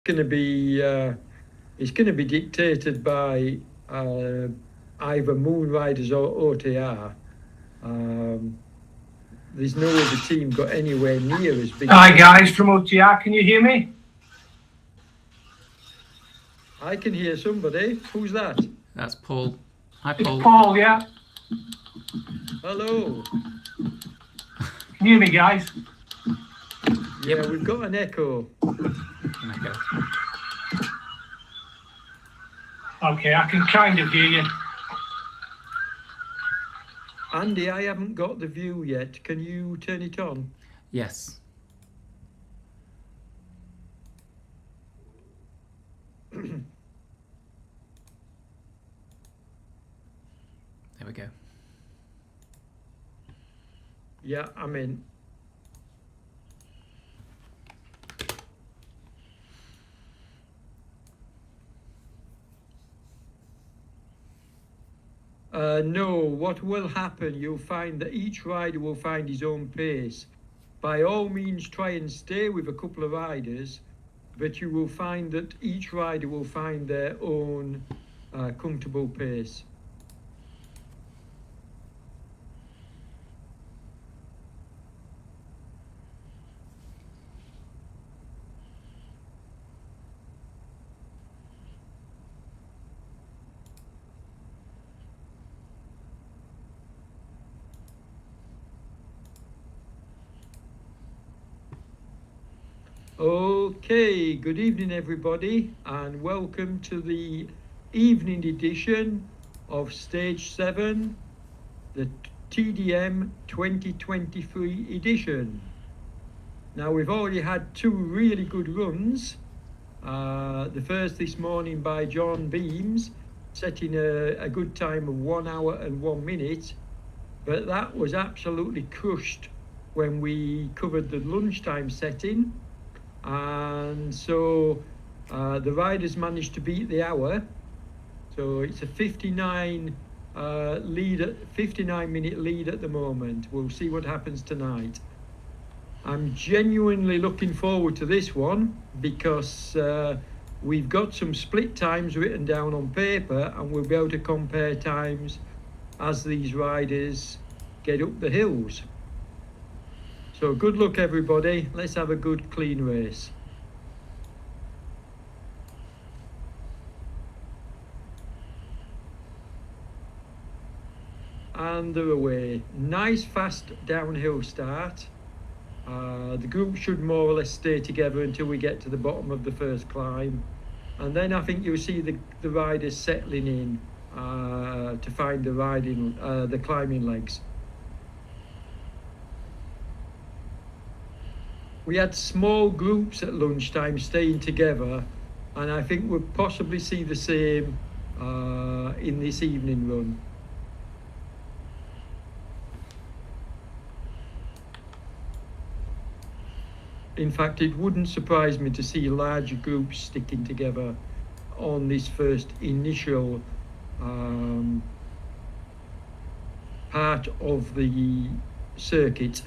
going to be dictated by either Moon Riders or OTR. There's no other team got anywhere near as big. Hi guys, from OTR, can you hear me? I can hear somebody. Who's that? That's Paul. Hi, Paul. It's Paul, yeah. Hello. Can you hear me, guys? Yeah, we've got an echo. Okay, I can kind of hear you. Andy, I haven't got the view yet. Can you turn it on? Yes. There we go. Yeah, I'm in. No, what will happen, you'll find that each rider will find his own pace. By all means, try and stay with a couple of riders, but you will find that each rider will find their own comfortable pace. Okay, good evening everybody, and welcome to the evening edition of Stage 7, the TDM 2023 edition. Now we've already had two really good runs. The first this morning by John Beams, setting a good time of 1 hour and 1 minute, but that was absolutely crushed when we covered the lunchtime setting. And so the riders managed to beat the hour, so it's a 59 minute lead at the moment. We'll see what happens tonight. I'm genuinely looking forward to this one because we've got some split times written down on paper, and we'll be able to compare times as these riders get up the hills. So good luck everybody, let's have a good clean race. And they're away. Nice fast downhill start. The group should more or less stay together until we get to the bottom of the first climb. And then I think you'll see the riders settling in to find the climbing legs. We had small groups at lunchtime staying together, and I think we'll possibly see the same in this evening run. In fact, it wouldn't surprise me to see larger groups sticking together on this first initial part of the circuit.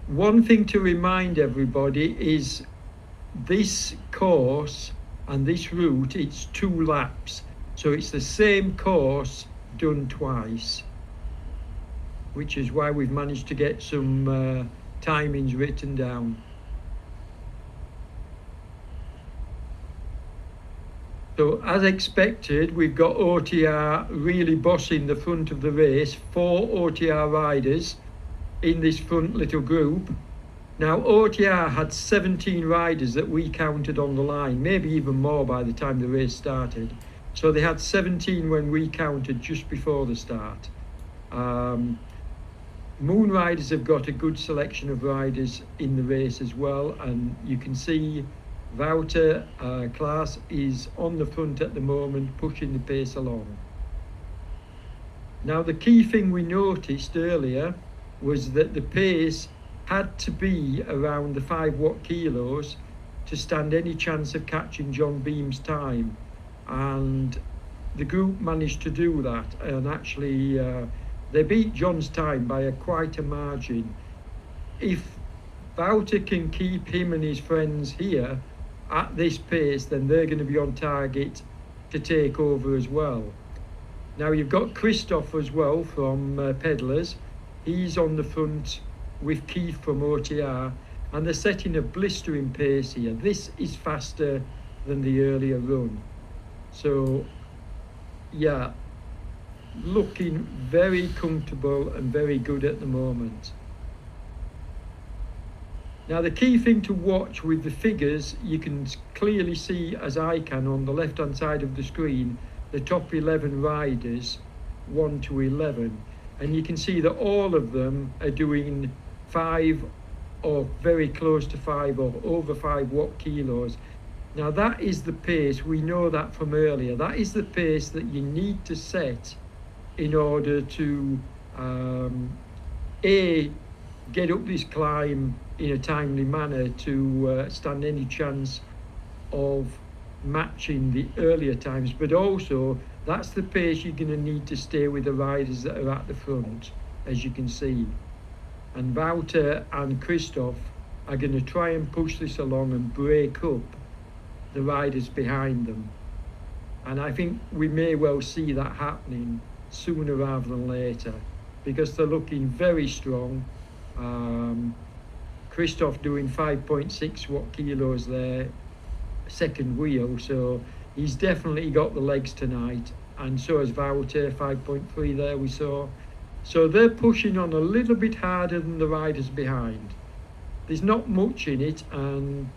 One thing to remind everybody is this course and this route, it's 2 laps. So it's the same course done twice, which is why we've managed to get some timings written down. So as expected, we've got OTR really bossing the front of the race, 4 OTR riders in this front little group. Now OTR had 17 riders that we counted on the line, maybe even more by the time the race started. So they had 17 when we counted just before the start. Moon Riders have got a good selection of riders in the race as well, and you can see Wouter Klaas is on the front at the moment, pushing the pace along. Now the key thing we noticed earlier was that the pace had to be around the 5 watt kilos to stand any chance of catching John Beam's time, and the group managed to do that, and actually they beat John's time by quite a margin. If Wouter can keep him and his friends here, at this pace, then they're going to be on target to take over as well. Now you've got Christoph as well from Pedlars. He's on the front with Keith from OTR, and they're setting a blistering pace here. This is faster than the earlier run. So yeah, looking very comfortable and very good at the moment. Now the key thing to watch with the figures, you can clearly see, as I can on the left hand side of the screen, the top 11 riders 1 to 11, and you can see that all of them are doing 5 or very close to 5 or over 5 watt kilos. Now that is the pace, we know that from earlier, that is the pace that you need to set in order to A, get up this climb in a timely manner to stand any chance of matching the earlier times, but also that's the pace you're going to need to stay with the riders that are at the front, as you can see. And Wouter and Christoph are going to try and push this along and break up the riders behind them, and I think we may well see that happening sooner rather than later, because they're looking very strong. Christoph doing 5.6 watt kilos there, second wheel, so he's definitely got the legs tonight, and so has Wouter, 5.3 there we saw. So they're pushing on a little bit harder than the riders behind. There's not much in it, and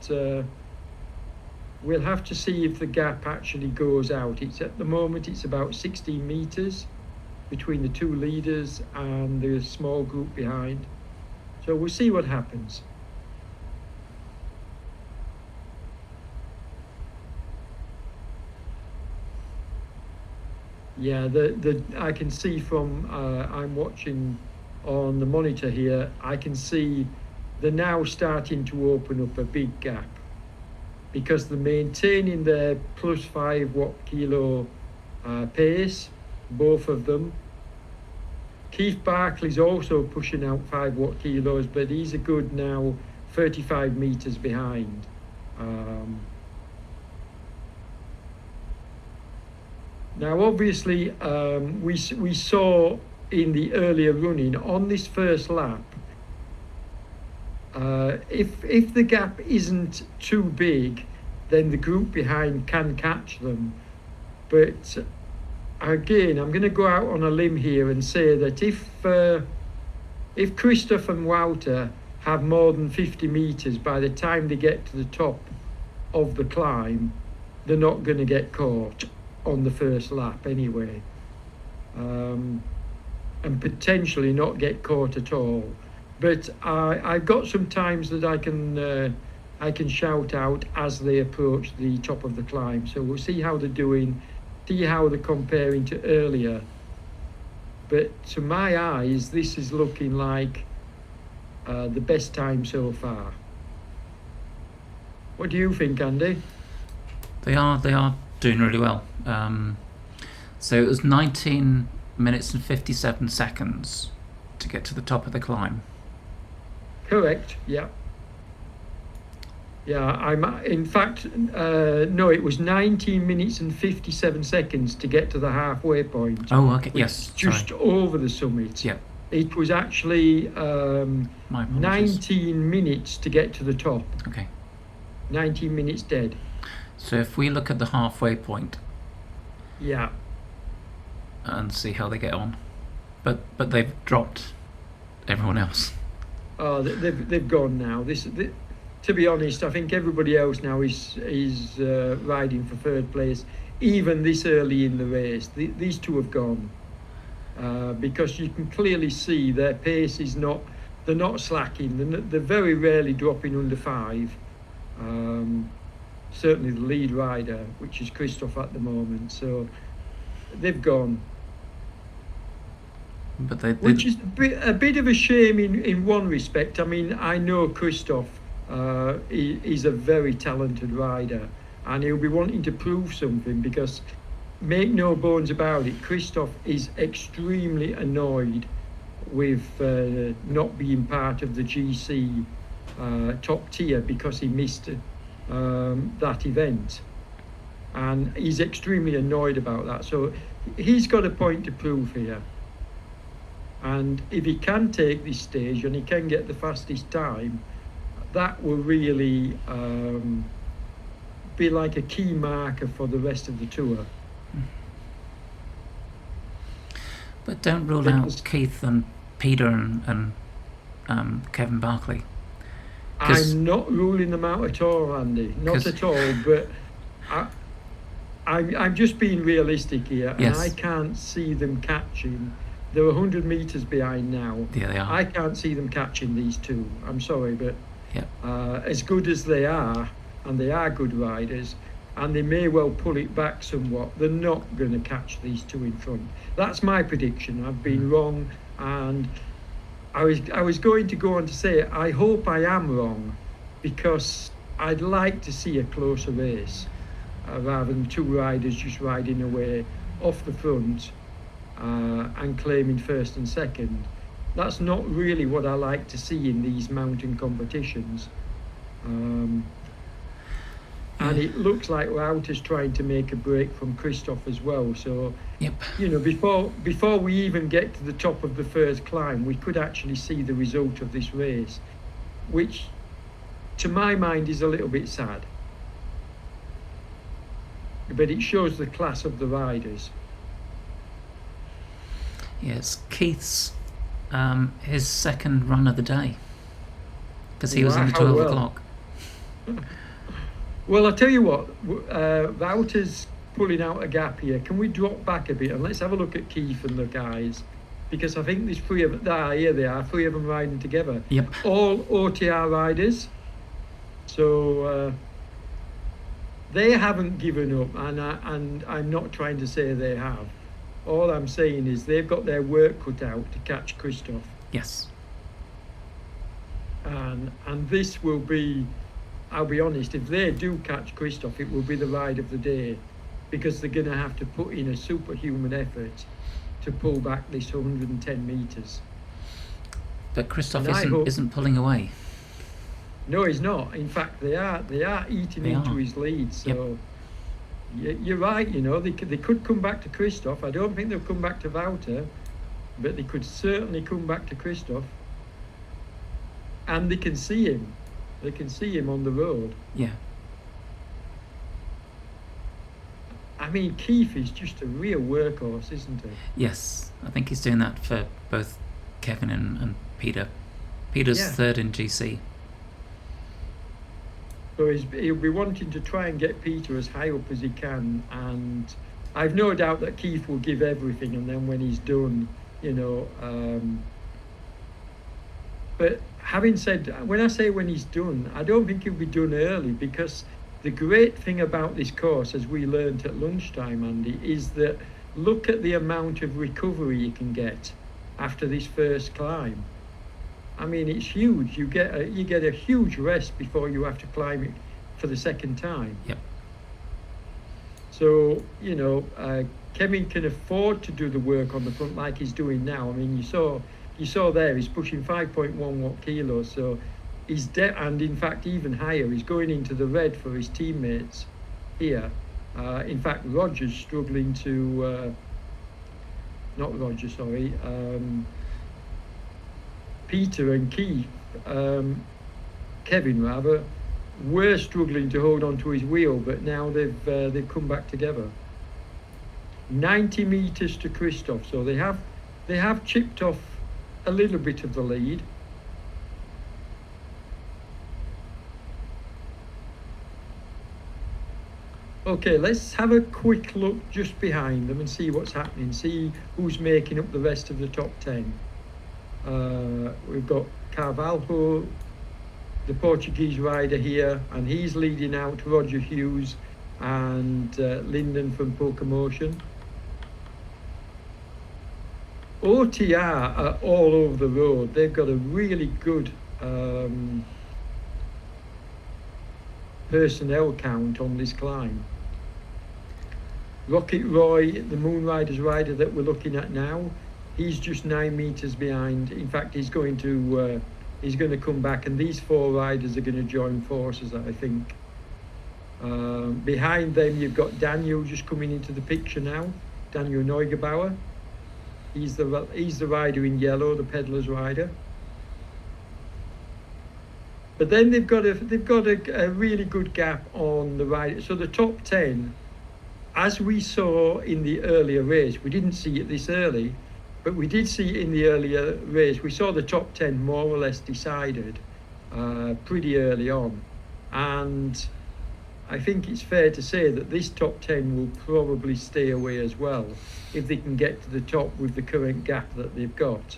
we'll have to see if the gap actually goes out. It's at the moment it's about 16 meters between the two leaders and the small group behind. So we'll see what happens. Yeah, I can see from, I'm watching on the monitor here, I can see they're now starting to open up a big gap, because they're maintaining their plus 5 watt kilo pace, both of them. Keith Barclay's also pushing out 5 watt kilos, but he's a good now 35 meters behind. Now obviously we saw in the earlier running on this first lap, if the gap isn't too big, then the group behind can catch them. But again, I'm going to go out on a limb here and say that if Christoph and Wouter have more than 50 meters by the time they get to the top of the climb, they're not going to get caught on the first lap anyway, and potentially not get caught at all. But I've got some times that I can shout out as they approach the top of the climb, so we'll see how they're doing, see how they're comparing to earlier. But to my eyes, this is looking like the best time so far. What do you think, Andy? They are doing really well. So it was 19 minutes and 57 seconds to get to the top of the climb. Correct, yeah. Yeah, in fact, no, it was 19 minutes and 57 seconds to get to the halfway point. Oh, okay, yes. Just sorry. over the summit. Yeah. It was actually My apologies. 19 minutes to get to the top. Okay. 19 minutes dead. So if we look at the halfway point Yeah. and see how they get on, but they've dropped everyone else. Oh, they've gone now. To be honest, I think everybody else now is riding for third place, even this early in the race. These two have gone because you can clearly see their pace is not. They're not slacking. They're very rarely dropping under 5. Certainly the lead rider, which is Christoph at the moment. So they've gone. But they Which is a bit of a shame in one respect. I mean, I know Christoph is a very talented rider, and he'll be wanting to prove something, because make no bones about it, Christoph is extremely annoyed with not being part of the GC top tier, because he missed that event, and he's extremely annoyed about that. So he's got a point to prove here, and if he can take this stage and he can get the fastest time, that will really be like a key marker for the rest of the tour. But don't rule out Keith and Peter and Kevin Barclay. I'm not ruling them out at all, Andy. Not at all. But I'm just being realistic here, and I can't see them catching. They're 100 metres behind now. Yeah, they are. I can't see them catching these two. I'm sorry, but as good as they are, and they are good riders, and they may well pull it back somewhat, they're not going to catch these two in front. That's my prediction. I've been wrong, and I was going to go on to say I hope I am wrong, because I'd like to see a closer race rather than two riders just riding away off the front and claiming first and second. That's not really what I like to see in these mountain competitions. And it looks like Wouter's trying to make a break from Christoph as well. So, you know, before we even get to the top of the first climb, we could actually see the result of this race, which, to my mind, is a little bit sad. But it shows the class of the riders. Yes, Keith's his second run of the day, because he was in the 12 o'clock. Well, I'll tell you what, Wouter's pulling out a gap here. Can we drop back a bit and let's have a look at Keith and the guys? Because I think there's three of them, here they are, three of them riding together. Yep. All OTR riders. So they haven't given up, and I'm not trying to say they have. All I'm saying is they've got their work cut out to catch Christoph. Yes. And this will be, I'll be honest, if they do catch Christoph, it will be the ride of the day, because they're going to have to put in a superhuman effort to pull back this 110 metres. But Christoph isn't pulling away. No, he's not. In fact, they are eating into his lead. So you're right. You know, they could come back to Christoph. I don't think they'll come back to Wouter, but they could certainly come back to Christoph. And they can see him. They can see him on the road. Yeah. I mean, Keith is just a real workhorse, isn't he? Yes, I think he's doing that for both Kevin and Peter. Peter's third in GC. So he'll be wanting to try and get Peter as high up as he can, and I've no doubt that Keith will give everything, and then when he's done, you know. But having said, when I say when he's done, I don't think he'll be done early, because the great thing about this course, as we learned at lunchtime, Andy, is that look at the amount of recovery you can get after this first climb. I mean, it's huge. You get a huge rest before you have to climb it for the second time. Yep. So, you know, Kevin can afford to do the work on the front like he's doing now. I mean, you saw there, he's pushing 5.1 watt kilos, so he's and in fact even higher. He's going into the red for his teammates here. In fact, Roger's struggling to, not Roger, sorry, Peter and Keith, Kevin rather, were struggling to hold on to his wheel, but now they've come back together. 90 metres to Christoph, so they have chipped off a little bit of the lead. Okay, let's have a quick look just behind them and see what's happening, see who's making up the rest of the top 10. We've got Carvalho, the Portuguese rider here, and he's leading out Roger Hughes and Linden from Pokemotion. OTR are all over the road. They've got a really good personnel count on this climb. Rocket Roy, the Moonriders rider that we're looking at now, he's just 9 metres behind. In fact, he's going to come back, and these four riders are going to join forces, I think. Behind them, you've got Daniel just coming into the picture now. Daniel Neugebauer. He's the rider in yellow, the peddler's rider. But then they've got a really good gap on the rider. So the top 10, as we saw in the earlier race, we didn't see it this early, but we did see it in the earlier race. We saw the top 10 more or less decided pretty early on. And I think it's fair to say that this top 10 will probably stay away as well if they can get to the top with the current gap that they've got.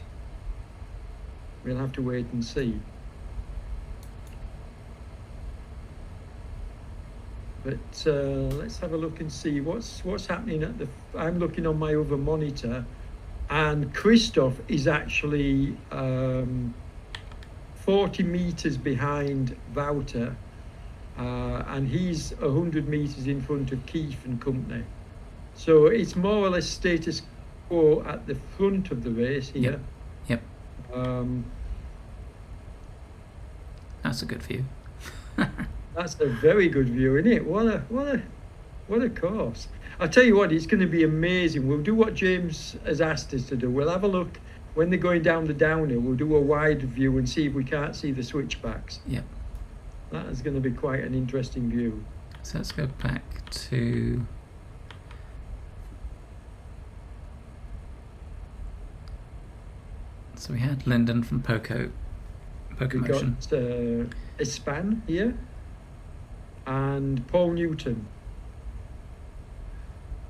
We'll have to wait and see. But let's have a look and see what's happening at the. I'm looking on my other monitor, and Christoph is actually 40 meters behind Wouter, and he's 100 meters in front of Keith and company. So it's more or less status quo at the front of the race here. Yep. That's a good view. That's a very good view, isn't it? What a course. I'll tell you what, it's going to be amazing. We'll do what James has asked us to do. We'll have a look when they're going down the downhill. We'll do a wide view and see if we can't see the switchbacks. Yep. That is going to be quite an interesting view. So let's go back to. So we had Lyndon from Poco We've Motion. got Espan here and Paul Newton.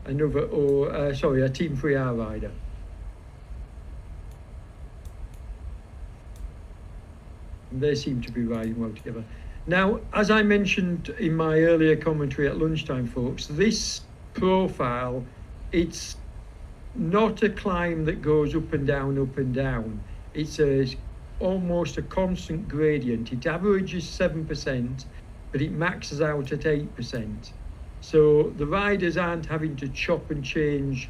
A Team 3R rider. And they seem to be riding well together. Now, as I mentioned in my earlier commentary at lunchtime, folks, this profile, it's not a climb that goes up and down, up and down. It's almost a constant gradient. It averages 7%, but it maxes out at 8%. So the riders aren't having to chop and change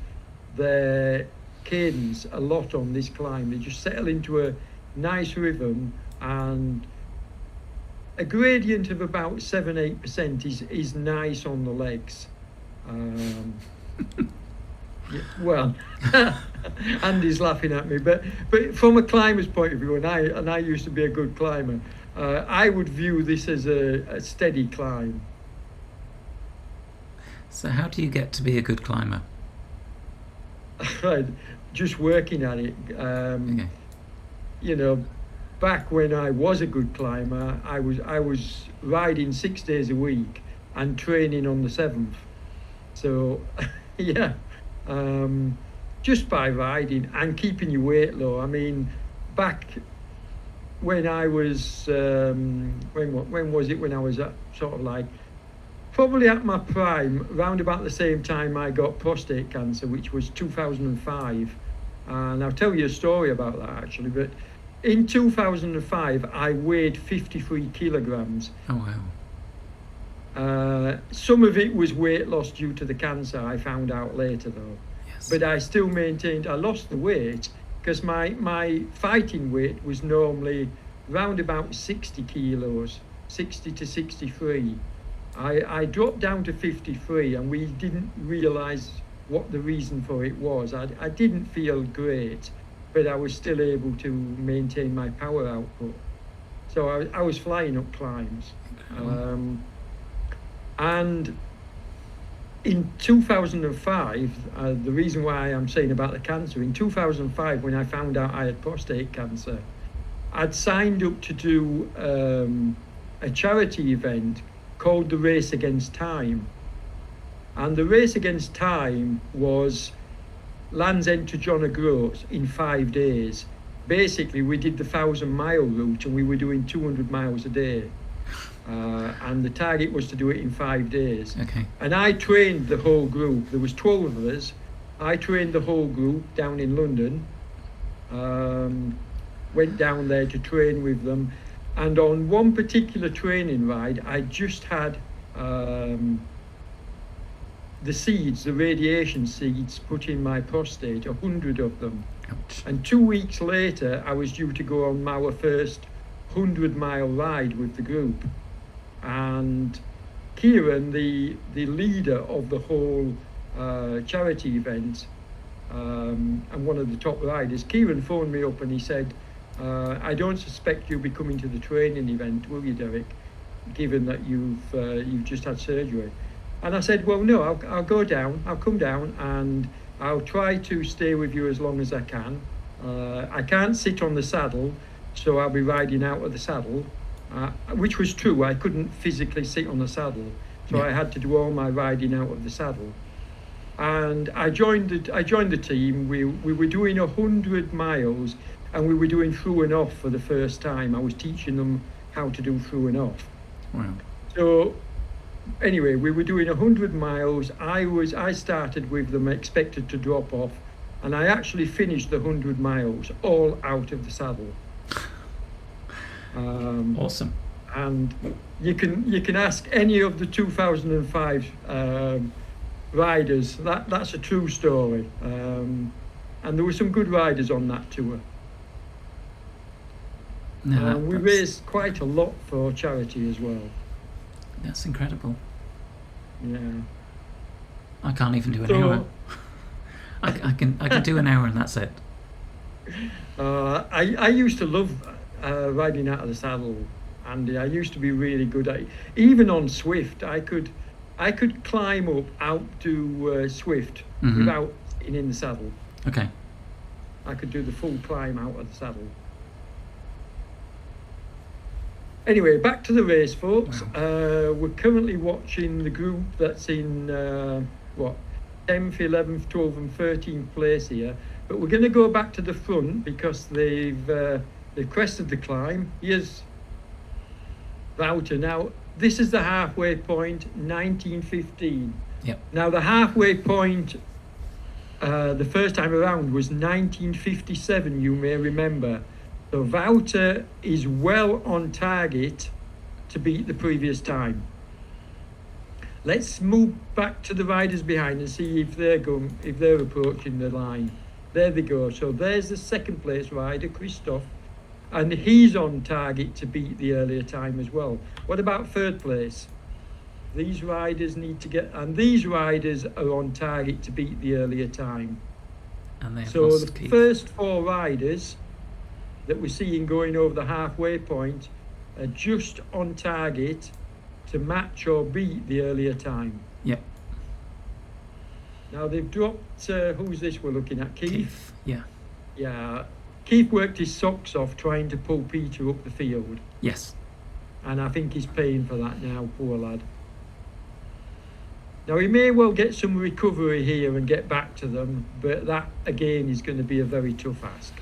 their cadence a lot on this climb. They just settle into a nice rhythm, and a gradient of about 7-8% is nice on the legs. Yeah, well, Andy's laughing at me, but from a climber's point of view, and I used to be a good climber, I would view this as a steady climb. So how do you get to be a good climber? Right, just working at it. Okay. You know, back when I was a good climber, I was riding 6 days a week and training on the 7th. So, yeah, just by riding and keeping your weight low. I mean, back when I was, when was it? When I was at sort of like, probably at my prime, round about the same time I got prostate cancer, which was 2005. And I'll tell you a story about that actually, but in 2005, I weighed 53 kilograms. Oh, wow. Some of it was weight loss due to the cancer, I found out later though. Yes. But I still maintained, I lost the weight because my fighting weight was normally round about 60 kilos, 60 to 63. I dropped down to 53 and we didn't realise what the reason for it was. I didn't feel great, but I was still able to maintain my power output. So I was flying up climbs. And in 2005, the reason why I'm saying about the cancer, in 2005, when I found out I had prostate cancer, I'd signed up to do a charity event called the Race Against Time. And the Race Against Time was Land's End to John O'Groats in 5 days. Basically, we did the 1,000-mile route and we were doing 200 miles a day. And the target was to do it in 5 days. Okay. And I trained the whole group. There was 12 of us. I trained the whole group down in London. Went down there to train with them. And on one particular training ride, I just had the seeds, the radiation seeds, put in my prostate, 100 of them. Ouch. And 2 weeks later, I was due to go on our first 100-mile ride with the group. And Kieran, the leader of the whole charity event, and one of the top riders, Kieran phoned me up and he said, I don't suspect you'll be coming to the training event, will you, Derek, given that you've just had surgery? And I said, well, no, I'll go down, I'll come down, and I'll try to stay with you as long as I can. I can't sit on the saddle, so I'll be riding out of the saddle, which was true. I couldn't physically sit on the saddle, so I had to do all my riding out of the saddle. And I joined the team. We were doing 100 miles, and we were doing through and off for the first time. I was teaching them how to do through and off. Wow. So anyway, we were doing 100 miles. I started with them, expected to drop off, and I actually finished the 100 miles all out of the saddle. Awesome. And you can ask any of the 2005 riders. That's a true story. And there were some good riders on that tour. No, We raised quite a lot for charity as well. That's incredible. Yeah. I can't even do an hour. I can do an hour and that's it. I used to love riding out of the saddle, Andy. I used to be really good at it. Even on Swift, I could climb up out to Swift without sitting in the saddle. Okay. I could do the full climb out of the saddle. Anyway, back to the race, folks. Wow. We're currently watching the group that's in 10th, 11th, 12th and 13th place here. But we're going to go back to the front because they've crested the climb. Here's Wouter. Now, this is the halfway point, 1915. Yep. Now, the halfway point the first time around was 1957, you may remember. So Wouter is well on target to beat the previous time. Let's move back to the riders behind and see if they're approaching the line. There they go. So there's the second place rider, Christoph, and he's on target to beat the earlier time as well. What about third place? These riders need to get, and these riders are on target to beat the earlier time. And they have So lost the Keith. first four riders that we're seeing going over the halfway point are just on target to match or beat the earlier time. Yep. Now they've dropped, who's this we're looking at? Keith? Yeah. Yeah. Keith worked his socks off trying to pull Peter up the field, Yes. and I think he's paying for that now, poor lad. Now he may well get some recovery here and get back to them, but that again is going to be a very tough ask.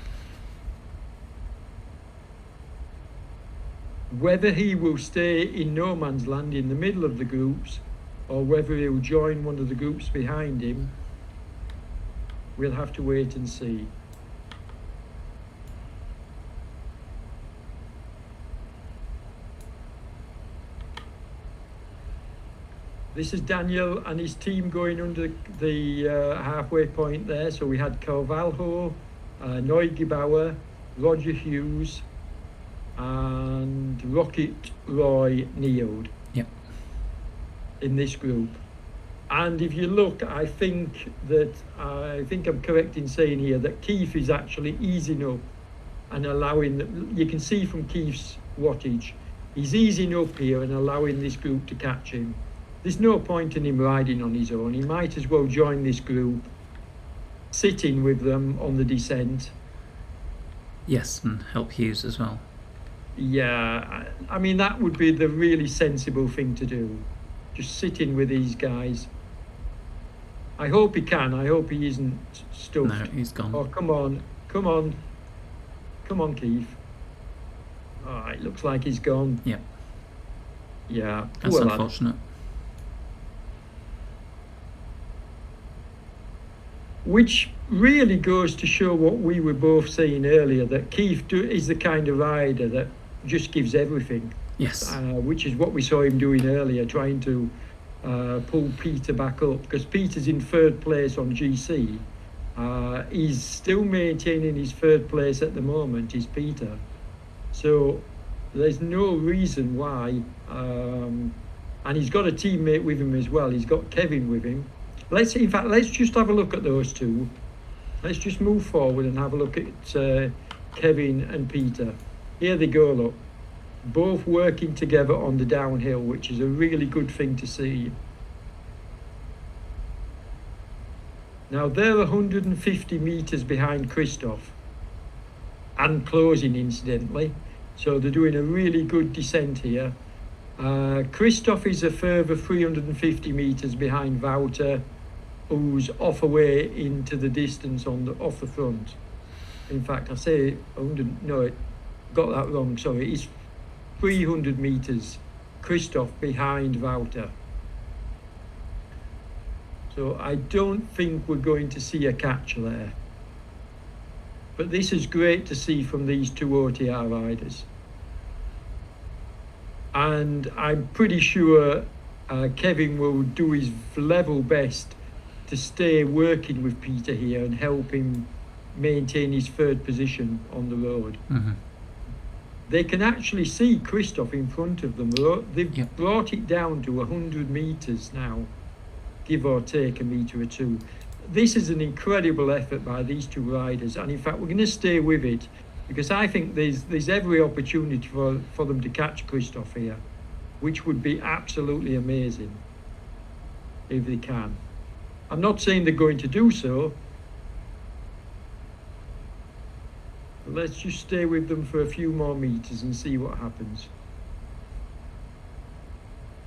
Whether he will stay in no man's land in the middle of the groups or whether he'll join one of the groups behind him, we'll have to wait and see. This is Daniel and his team going under the halfway point there. So we had Carvalho, Neugebauer, Roger Hughes, and Rocket Roy Neode. Yep. In this group. And if you look, I think I'm correct in saying here that Keith is actually easing up and allowing, you can see from Keith's wattage, he's easing up here and allowing this group to catch him. There's no point in him riding on his own. He might as well join this group, sitting with them on the descent. Yes, and help Hughes as well. Yeah, I mean, that would be the really sensible thing to do. Just sitting with these guys. I hope he can. I hope he isn't stuffed. No, he's gone. Oh, come on. Come on. Come on, Keith. Oh, it looks like he's gone. Yep. Yeah, That's poor lad. unfortunate. Which really goes to show what we were both saying earlier, that Keith is the kind of rider that just gives everything. Yes. Which is what we saw him doing earlier, trying to pull Peter back up, because Peter's in third place on GC. He's still maintaining his third place at the moment, is Peter. So there's no reason why And he's got a teammate with him as well. He's got Kevin with him. Let's just have a look at those two. Let's just move forward and have a look at Kevin and Peter. Here they go, look. Both working together on the downhill, which is a really good thing to see. Now they're 150 metres behind Christoph, and closing incidentally. So they're doing a really good descent here. Christoph is a further 350 metres behind Wouter, who's off away into the distance off the front. In fact, I say 100, no, got that wrong, sorry. It's 300 metres, Christoph behind Wouter. So I don't think we're going to see a catch there. But this is great to see from these two OTR riders. And I'm pretty sure Kevin will do his level best to stay working with Peter here and help him maintain his third position on the road. Mm-hmm. They can actually see Christoph in front of them. They've brought it down to 100 metres now, give or take a metre or two. This is an incredible effort by these two riders, and in fact we're going to stay with it because I think there's every opportunity for them to catch Christoph here, which would be absolutely amazing if they can. I'm not saying they're going to do so. Let's just stay with them for a few more metres and see what happens.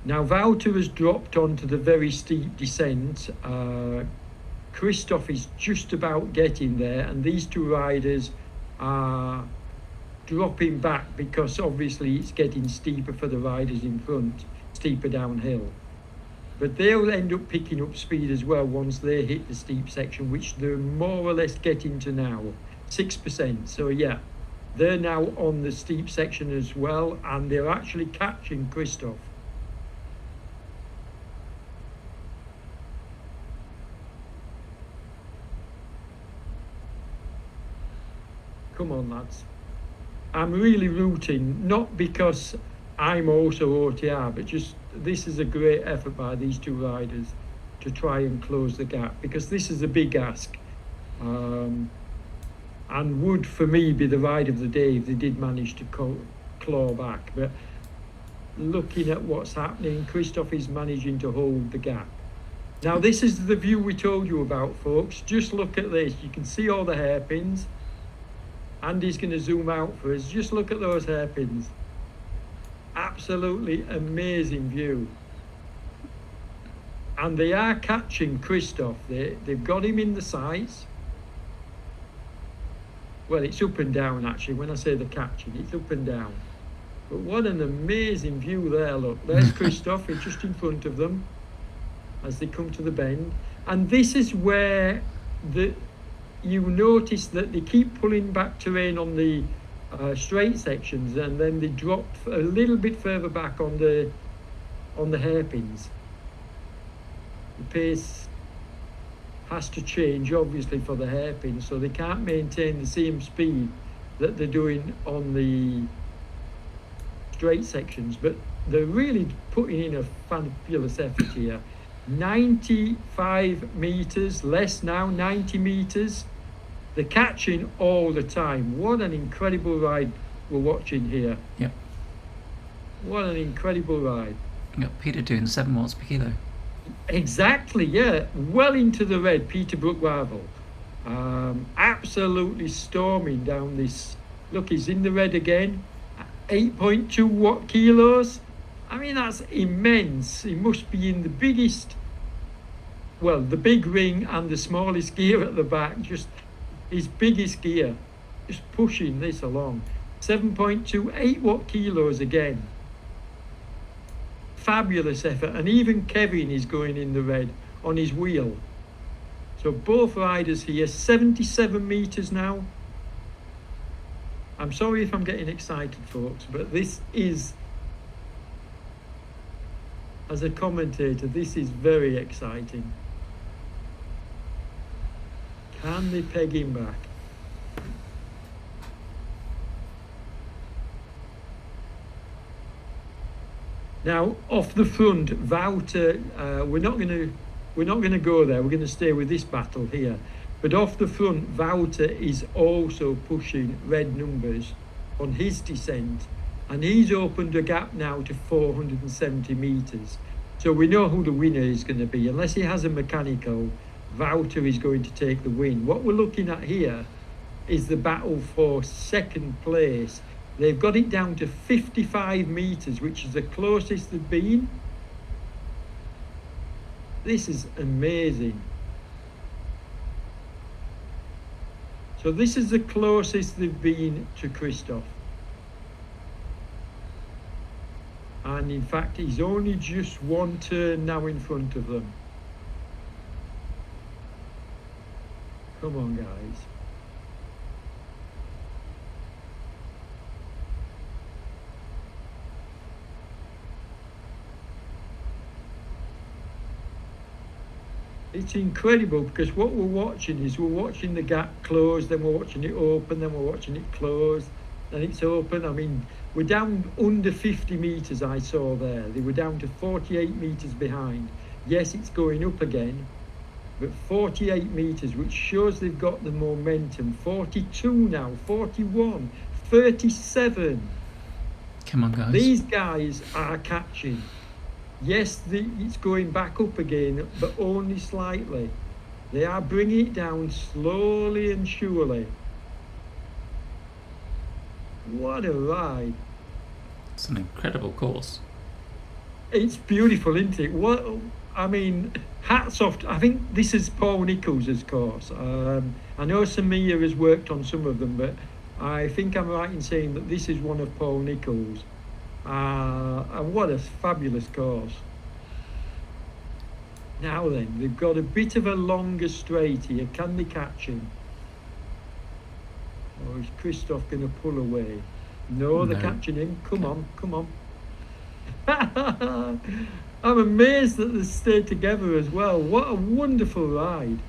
Now Wouter has dropped onto the very steep descent. Christoph is just about getting there, and these two riders are dropping back because obviously it's getting steeper for the riders in front, steeper downhill. But they'll end up picking up speed as well once they hit the steep section, which they're more or less getting to now. 6%. So yeah, they're now on the steep section as well, and they're actually catching Christoph. Come on, lads. I'm really rooting, not because I'm also OTR, but just this is a great effort by these two riders to try and close the gap, because this is a big ask. And would, for me, be the ride of the day if they did manage to claw back. But looking at what's happening, Christoph is managing to hold the gap. Now, this is the view we told you about, folks. Just look at this. You can see all the hairpins. Andy's going to zoom out for us. Just look at those hairpins. Absolutely amazing view. And they are catching Christoph. They've got him in the sights. Well, it's up and down, actually. When I say the catching, it's up and down. But what an amazing view there, look. There's Christoph, he's just in front of them as they come to the bend. And this is where you notice that they keep pulling back terrain on the straight sections, and then they drop a little bit further back on the hairpins. The pace has to change obviously for the hairpins, so they can't maintain the same speed that they're doing on the straight sections, but they're really putting in a fabulous effort here. 95 meters less now, 90 meters. They're catching all the time. What an incredible ride we're watching here. Yep. What an incredible ride. Yep, Peter doing 7 watts per kilo. Exactly, yeah. Well into the red, Peter Brook-Warvel. Absolutely storming down this. Look, he's in the red again. 8.2 watt kilos. I mean, that's immense. He must be in the biggest, well, the big ring and the smallest gear at the back. Just his biggest gear. Just pushing this along. 7.2, 8 watt kilos again. Fabulous effort, and even Kevin is going in the red on his wheel. So both riders here, 77 meters now. I'm sorry if I'm getting excited, folks, but this is, as a commentator, this is very exciting. Can they peg him back? Now, off the front, Wouter, we're not going to go there. We're going to stay with this battle here. But off the front, Wouter is also pushing red numbers on his descent, and he's opened a gap now to 470 meters. So we know who the winner is going to be. Unless he has a mechanical, Wouter is going to take the win. What we're looking at here is the battle for second place. They've got it down to 55 meters, which is the closest they've been. This is amazing. So this is the closest they've been to Christoph. And in fact, he's only just one turn now in front of them. Come on, guys. It's incredible because what we're watching is we're watching the gap close, then we're watching it open, then we're watching it close, then it's open. I mean, we're down under 50 meters, I saw there. They were down to 48 meters behind. Yes, it's going up again, but 48 meters, which shows they've got the momentum. 42 now, 41, 37. Come on, guys. These guys are catching. Yes, it's going back up again, but only slightly. They are bringing it down slowly and surely. What a ride. It's an incredible course. It's beautiful, isn't it? What, I mean, hats off. I think this is Paul Nichols' course. I know Samir has worked on some of them, but I think I'm right in saying that this is one of Paul Nichols'. And what a fabulous course. Now then, they've got a bit of a longer straight here. Can they catch him? Or is Christoph going to pull away? No, they're catching him. Come on, come on. I'm amazed that they stayed together as well. What a wonderful ride.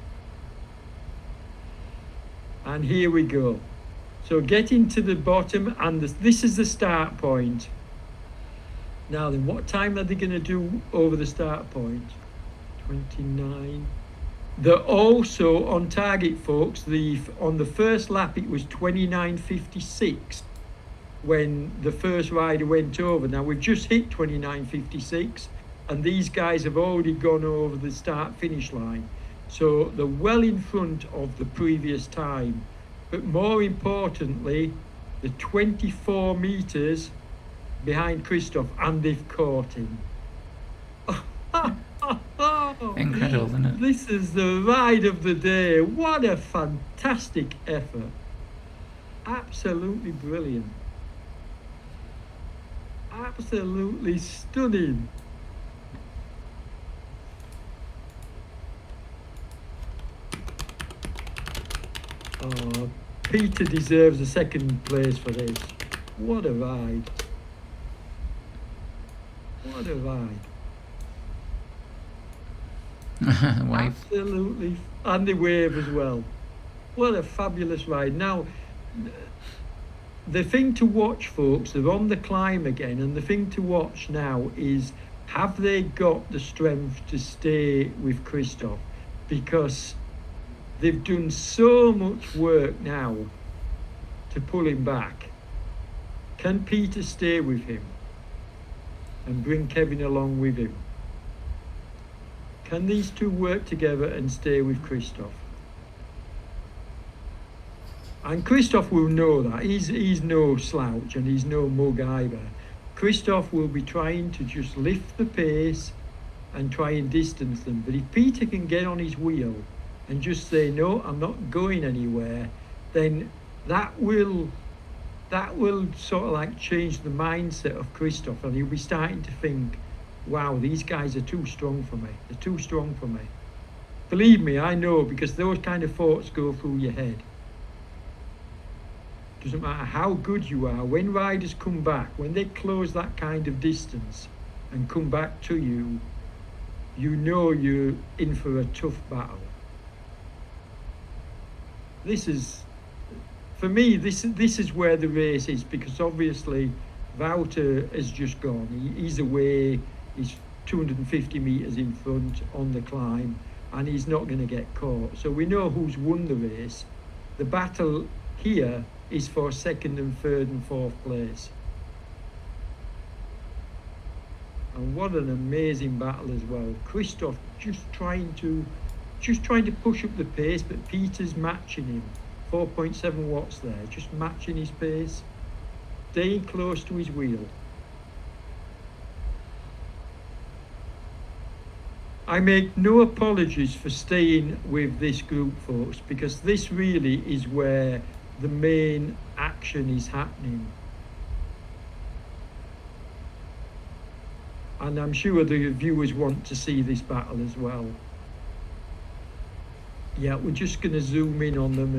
And here we go. So getting to the bottom, and this is the start point. Now then, what time are they going to do over the start point? 29. They're also on target, folks. On the first lap, it was 29.56 when the first rider went over. Now we've just hit 29.56, and these guys have already gone over the start-finish line. So they're well in front of the previous time. But more importantly, the 24 meters behind Christoph, and they've caught him. Incredible, isn't it? This is the ride of the day. What a fantastic effort. Absolutely brilliant. Absolutely stunning. Oh, Peter deserves a second place for this. What a ride. What a ride. Wave. Absolutely. And the wave as well. What a fabulous ride. Now, the thing to watch, folks, they're on the climb again, and the thing to watch now is, have they got the strength to stay with Christoph? Because they've done so much work now to pull him back. Can Peter stay with him and bring Kevin along with him? Can these two work together and stay with Christoph? And Christoph will know that. He's no slouch, and he's no mug either. Christoph will be trying to just lift the pace and try and distance them. But if Peter can get on his wheel and just say, no, I'm not going anywhere, then that will sort of like change the mindset of Christoph, and he'll be starting to think, wow, these guys are too strong for me. They're too strong for me. Believe me, I know, because those kind of thoughts go through your head. Doesn't matter how good you are, when riders come back, when they close that kind of distance and come back to you, you know you're in for a tough battle. This is, for me, this is where the race is, because obviously Wouter has just gone. He's away. He's 250 metres in front on the climb, and he's not going to get caught. So we know who's won the race. The battle here is for second and third and fourth place. And what an amazing battle as well. Christoph just trying to push up the pace, but Peter's matching him. 4.7 watts there, just matching his pace, staying close to his wheel. I make no apologies for staying with this group, folks, because this really is where the main action is happening. And I'm sure the viewers want to see this battle as well. Yeah, we're just going to zoom in on them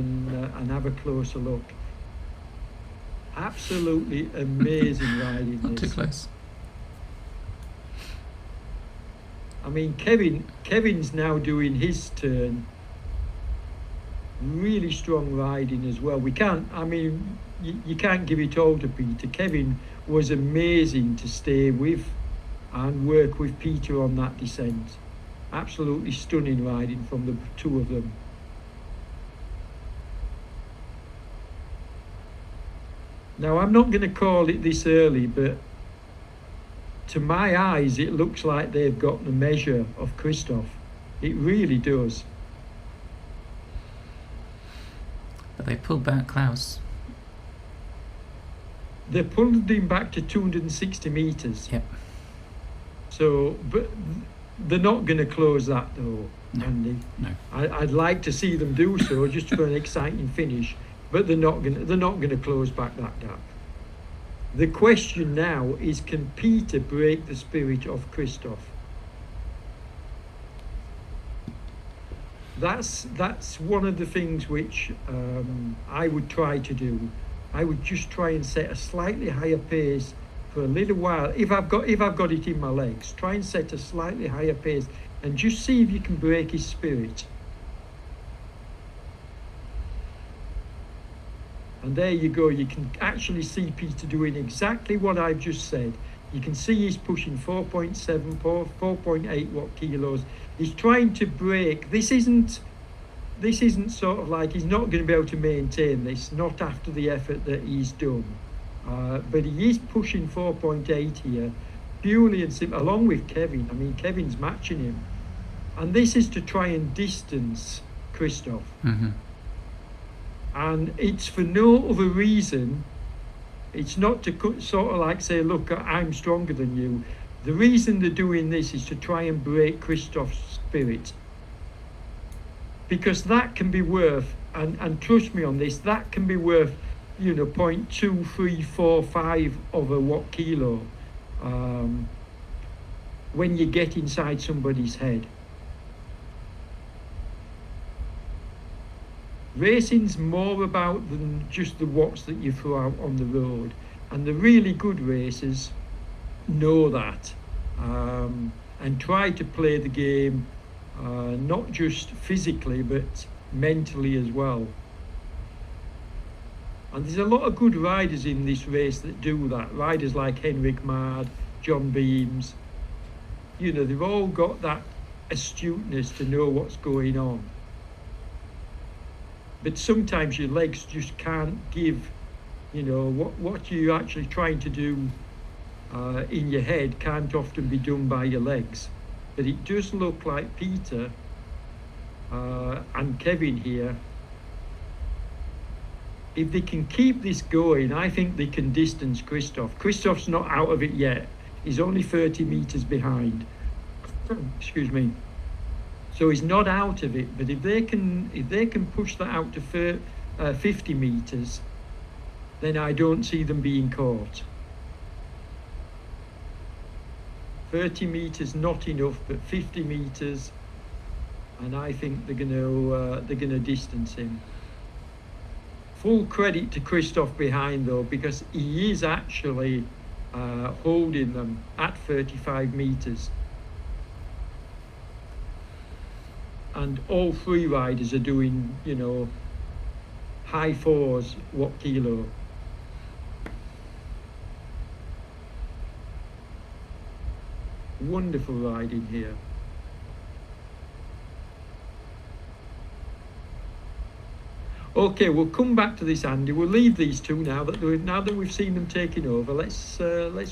and have a closer look. Absolutely amazing riding. Not too close. I mean, Kevin's now doing his turn. Really strong riding as well. We can't, I mean, you can't give it all to Peter. Kevin was amazing to stay with and work with Peter on that descent. Absolutely stunning riding from the two of them. Now, I'm not going to call it this early, but to my eyes, it looks like they've got the measure of Christoph. It really does. But they pulled back Klaus. They pulled him back to 260 metres. Yep. So, but they're not going to close that though, No, Andy. no. I'd like to see them do so, just for an exciting finish. But they're not going to close back that gap. The question now is, can Peter break the spirit of Christoph? That's one of the things which I would try to do. I would just try and set a slightly higher pace for a little while. If I've got it in my legs, try and set a slightly higher pace and just see if you can break his spirit. And there you go, you can actually see Peter doing exactly what I've just said. You can see he's pushing 4.7, 4.8 watt kilos. He's trying to break. This isn't sort of like, he's not going to be able to maintain this, not after the effort that he's done. But he is pushing 4.8 here, purely and simply, along with Kevin. I mean, Kevin's matching him. And this is to try and distance Christoph. Mm-hmm. And it's for no other reason. It's not to sort of like say, look, I'm stronger than you. The reason they're doing this is to try and break Christoph's spirit. Because that can be worth, and trust me on this, that can be worth, 0.2345 of a watt kilo when you get inside somebody's head. Racing's more about than just the watts that you throw out on the road, and the really good racers know that and try to play the game not just physically but mentally as well. And there's a lot of good riders in this race that do that. Riders like Henrik Mard, John Beams, they've all got that astuteness to know what's going on. But sometimes your legs just can't give, what you're actually trying to do in your head can't often be done by your legs. But it does look like Peter and Kevin here, if they can keep this going, I think they can distance Christoph. Christoph's not out of it yet. He's only 30 metres behind. Excuse me. So he's not out of it, but if they can push that out to 50 metres, then I don't see them being caught. 30 metres not enough, but 50 metres, and I think they're going to distance him. Full credit to Christoph behind though, because he is actually holding them at 35 metres. And all three riders are doing, high fours watt kilo. Wonderful riding here. Okay, we'll come back to this, Andy. We'll leave these two now that we've seen them taking over. Let's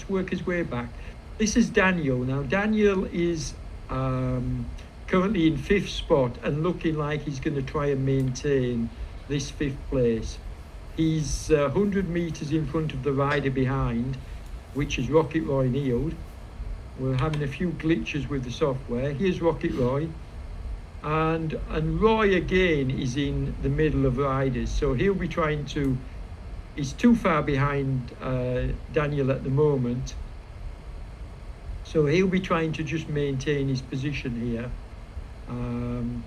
work his way back. This is Daniel. Now Daniel is currently in 5th spot and looking like he's going to try and maintain this 5th place. He's 100 meters in front of the rider behind, which is Rocket Roy Neild. We're having a few glitches with the software. Here's Rocket Roy. And Roy again is in the middle of riders, so he'll be trying to, he's too far behind Daniel at the moment, so he'll be trying to just maintain his position here. And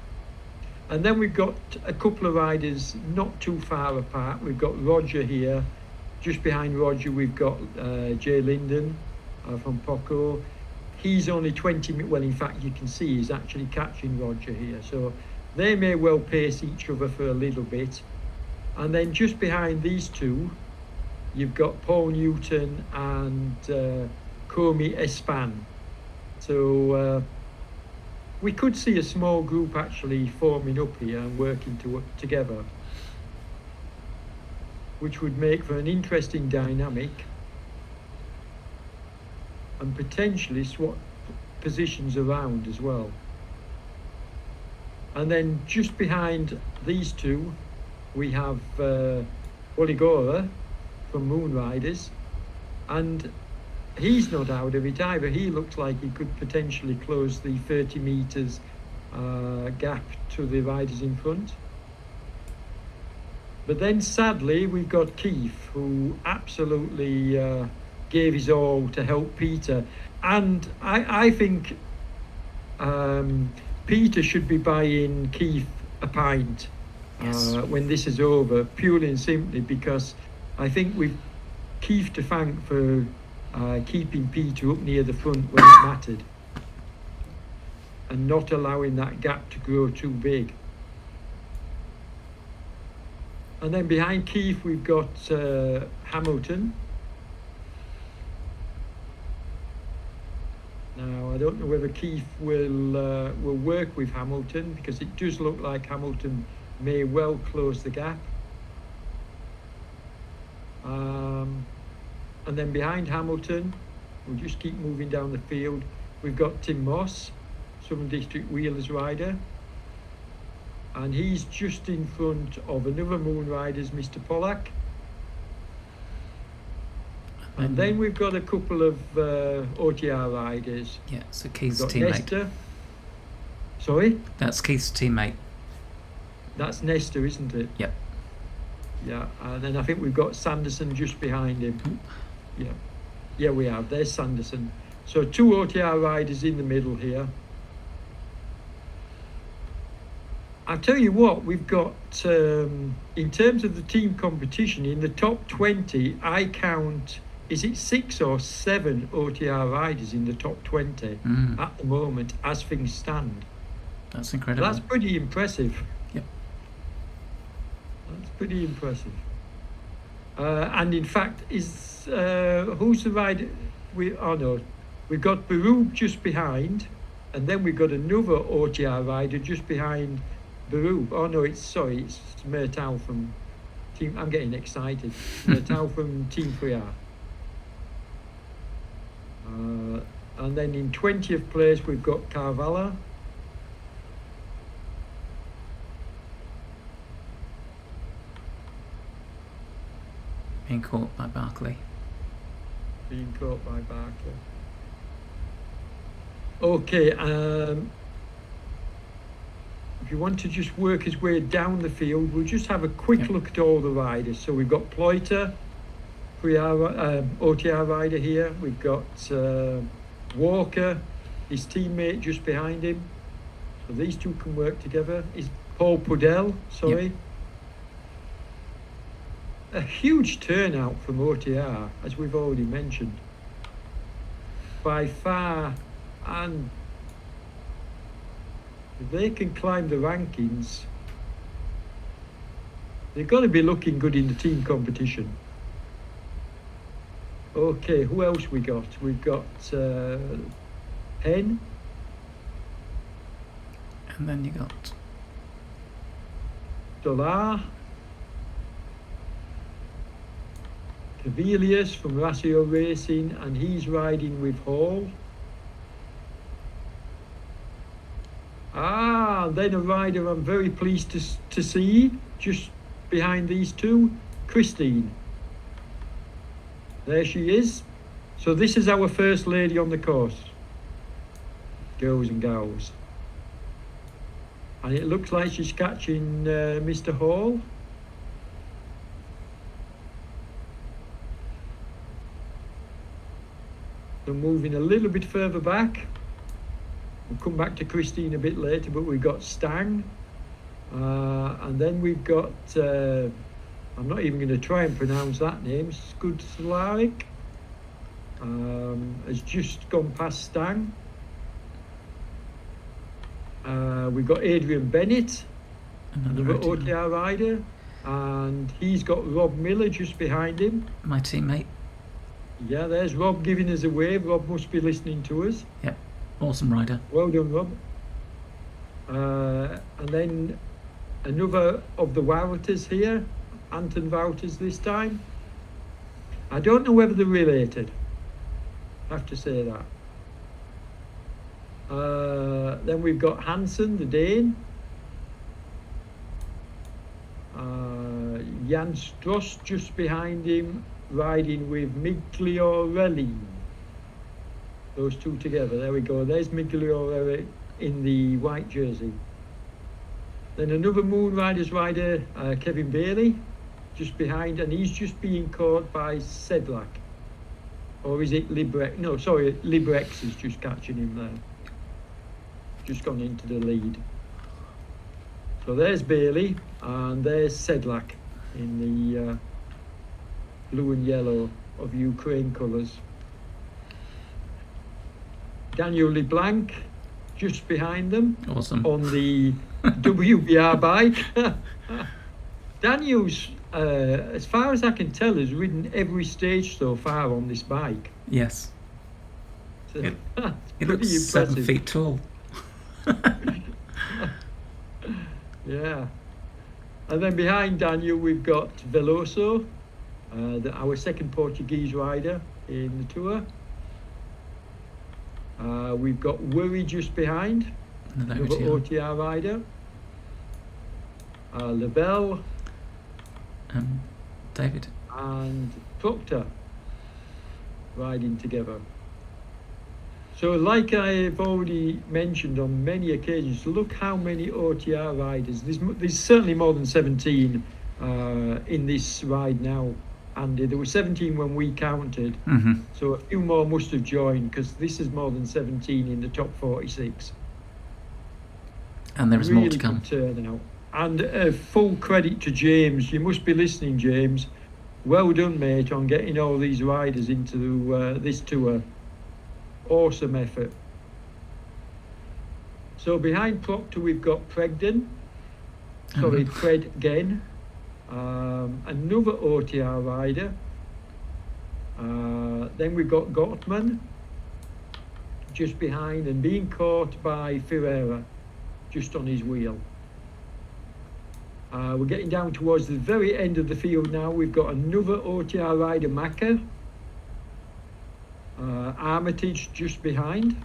then we've got a couple of riders not too far apart. We've got Roger here. Just behind Roger we've got Jay Linden from Poco. He's only 20 minutes, well in fact you can see he's actually catching Roger here, so they may well pace each other for a little bit. And then just behind these two you've got Paul Newton and Komi Espan. So we could see a small group actually forming up here and working together, which would make for an interesting dynamic and potentially swap positions around as well. And then just behind these two we have Oligora from Moonriders, and he's not out of it either. He looks like he could potentially close the 30 meters gap to the riders in front. But then sadly we've got Keith, who absolutely gave his all to help Peter, and I think Peter should be buying Keith a pint when this is over, purely and simply because I think we've Keith to thank for keeping Peter up near the front when it mattered and not allowing that gap to grow too big. And then behind Keith we've got Hamilton. Now I don't know whether Keith will work with Hamilton, because it does look like Hamilton may well close the gap. And then behind Hamilton, we'll just keep moving down the field. We've got Tim Moss, Southern District Wheelers rider, and he's just in front of another Moon Riders, Mr. Pollack. And then we've got a couple of OTR riders. Yeah, so Keith's We've got teammate. Nestor. Sorry? That's Keith's teammate. That's Nestor, isn't it? Yep. Yeah, and then I think we've got Sanderson just behind him. Yeah, yeah, we have. There's Sanderson. So two OTR riders in the middle here. I'll tell you what, we've got, in terms of the team competition, in the top 20, I count, is it 6 or 7 OTR riders in the top 20 at the moment, as things stand. That's incredible. That's pretty impressive. Yep. That's pretty impressive. And in fact, is who's the rider? We've got Baruch just behind, and then we've got another OTR rider just behind Baruch. Oh no, it's Mertal from Team. I'm getting excited. Mertal from Team 3R. And then in 20th place we've got Carvalha. Being caught by Barclay. Being caught by Barker. Okay, if you want to just work his way down the field, we'll just have a quick look at all the riders. So we've got Ploiter, OTR rider here. We've got Walker, his teammate just behind him. So these two can work together. Is Paul Pudell, sorry. Yep. A huge turnout from OTR, as we've already mentioned. By far, and if they can climb the rankings, they've got to be looking good in the team competition. Okay, who else we got? We've got Penn. And then you got Dollar. Cavelius from Rasio Racing, and he's riding with Hall. Then a rider I'm very pleased to see just behind these two, Christine. There she is. So this is our first lady on the course, girls and gals. And it looks like she's catching Mr. Hall. So moving a little bit further back. We'll come back to Christine a bit later, but we've got Stang. And then we've got, I'm not even going to try and pronounce that name, Skudslarik. Has just gone past Stang. We've got Adrian Bennett, another OTR rider, and he's got Rob Miller just behind him. my teammate. Yeah, there's Rob giving us a wave. Rob must be listening to us. Yep, awesome rider. Well done, Rob. And then another of the Wouters here, Anton Wouters this time. I don't know whether they're related. I have to say that. Then we've got Hansen, the Dane. Jan Stross just behind him, riding with Migliorelli. Those two together. There we go. There's Migliorelli in the white jersey. Then another Moon Riders rider, Kevin Bailey, just behind, and he's just being caught by Sedlak. Or is it Librex? No, sorry, Librex is just catching him there. Just gone into the lead. So there's Bailey, and there's Sedlak in the blue and yellow of Ukraine colours. Daniel LeBlanc just behind them. Awesome. On the WBR bike. Daniel's, as far as I can tell, has ridden every stage so far on this bike. Yes. So, It it's He pretty looks 7 impressive. feet tall. Yeah. And then behind Daniel we've got Veloso, our second Portuguese rider in the tour. We've got Worry just behind, Another another OTR. OTR rider. Lavelle David. and Proctor riding together. So like I've already mentioned on many occasions, look how many OTR riders. There's certainly more than 17 in this ride now, Andy. There were 17 when we counted, Mm-hmm. so a few more must have joined, because this is more than 17 in the top 46. And there is Really more to come. good turnout. And full credit to James. You must be listening, James. Well done, mate, on getting all these riders into this tour. Awesome effort. So behind Proctor we've got Pregden. Sorry, Predgen. Another OTR rider. Then we've got Gottman just behind and being caught by Ferreira just on his wheel. We're getting down towards the very end of the field now. We've got another OTR rider, Macca. Armitage just behind.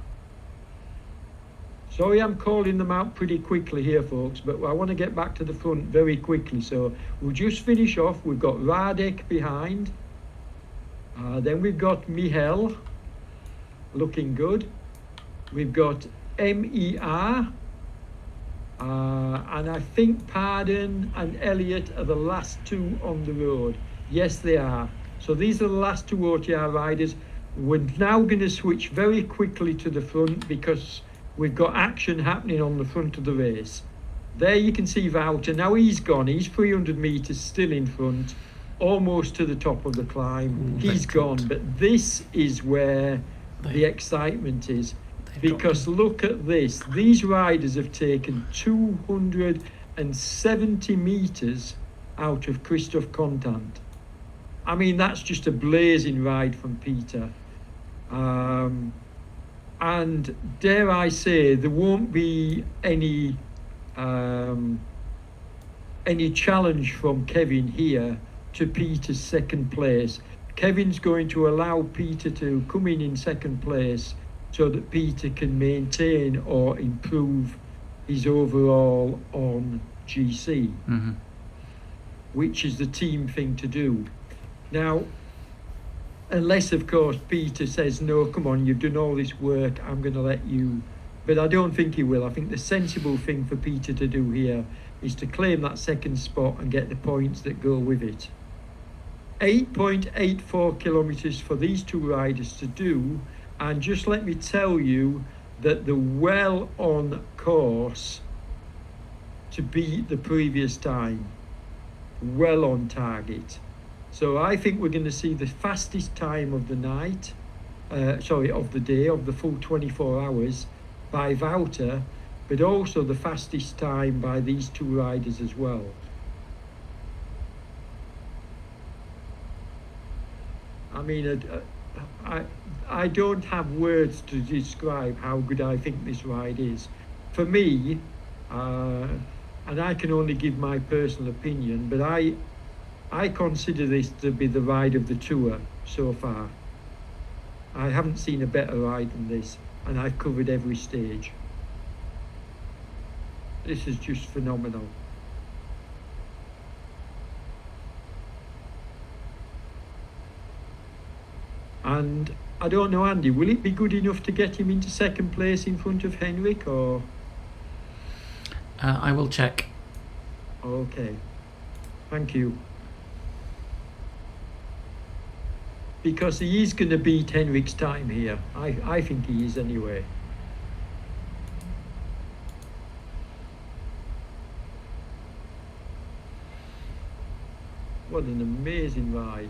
Sorry I'm calling them out pretty quickly here, folks, but I want to get back to the front very quickly. So we'll just finish off. We've got Radek behind. Then we've got Mihel looking good. We've got MER. And I think Pardon and Elliot are the last two on the road. Yes, they are. So these are the last two OTR riders. We're now going to switch very quickly to the front because we've got action happening on the front of the race. There you can see Wouter. Now he's gone. He's 300 metres still in front, almost to the top of the climb. Ooh, He's gone. dropped. But this is where They- the excitement is. They've Because dropped look at this. These riders have taken 270 metres out of Christophe Contant. I mean, that's just a blazing ride from Peter. And dare I say, there won't be any challenge from Kevin here to Peter's second place. Kevin's going to allow Peter to come in second place so that Peter can maintain or improve his overall on GC, which is the team thing to do. Now, unless, of course, Peter says, no, come on, you've done all this work, I'm going to let you. But I don't think he will. I think the sensible thing for Peter to do here is to claim that second spot and get the points that go with it. 8.84 kilometres for these two riders to do. And just let me tell you that they're well on course to beat the previous time. Well on target. So I think we're going to see the fastest time of the night, of the day, of the full 24 hours by Wouter, but also the fastest time by these two riders as well. I mean, I don't have words to describe how good I think this ride is. For me, and I can only give my personal opinion, but I consider this to be the ride of the tour so far. I haven't seen a better ride than this, and I've covered every stage. This is just phenomenal. And I don't know, Andy, will it be good enough to get him into second place in front of Henrik, or? I will check. Okay, thank you. Because he is going to beat Henrik's time here. I think he is anyway. What an amazing ride.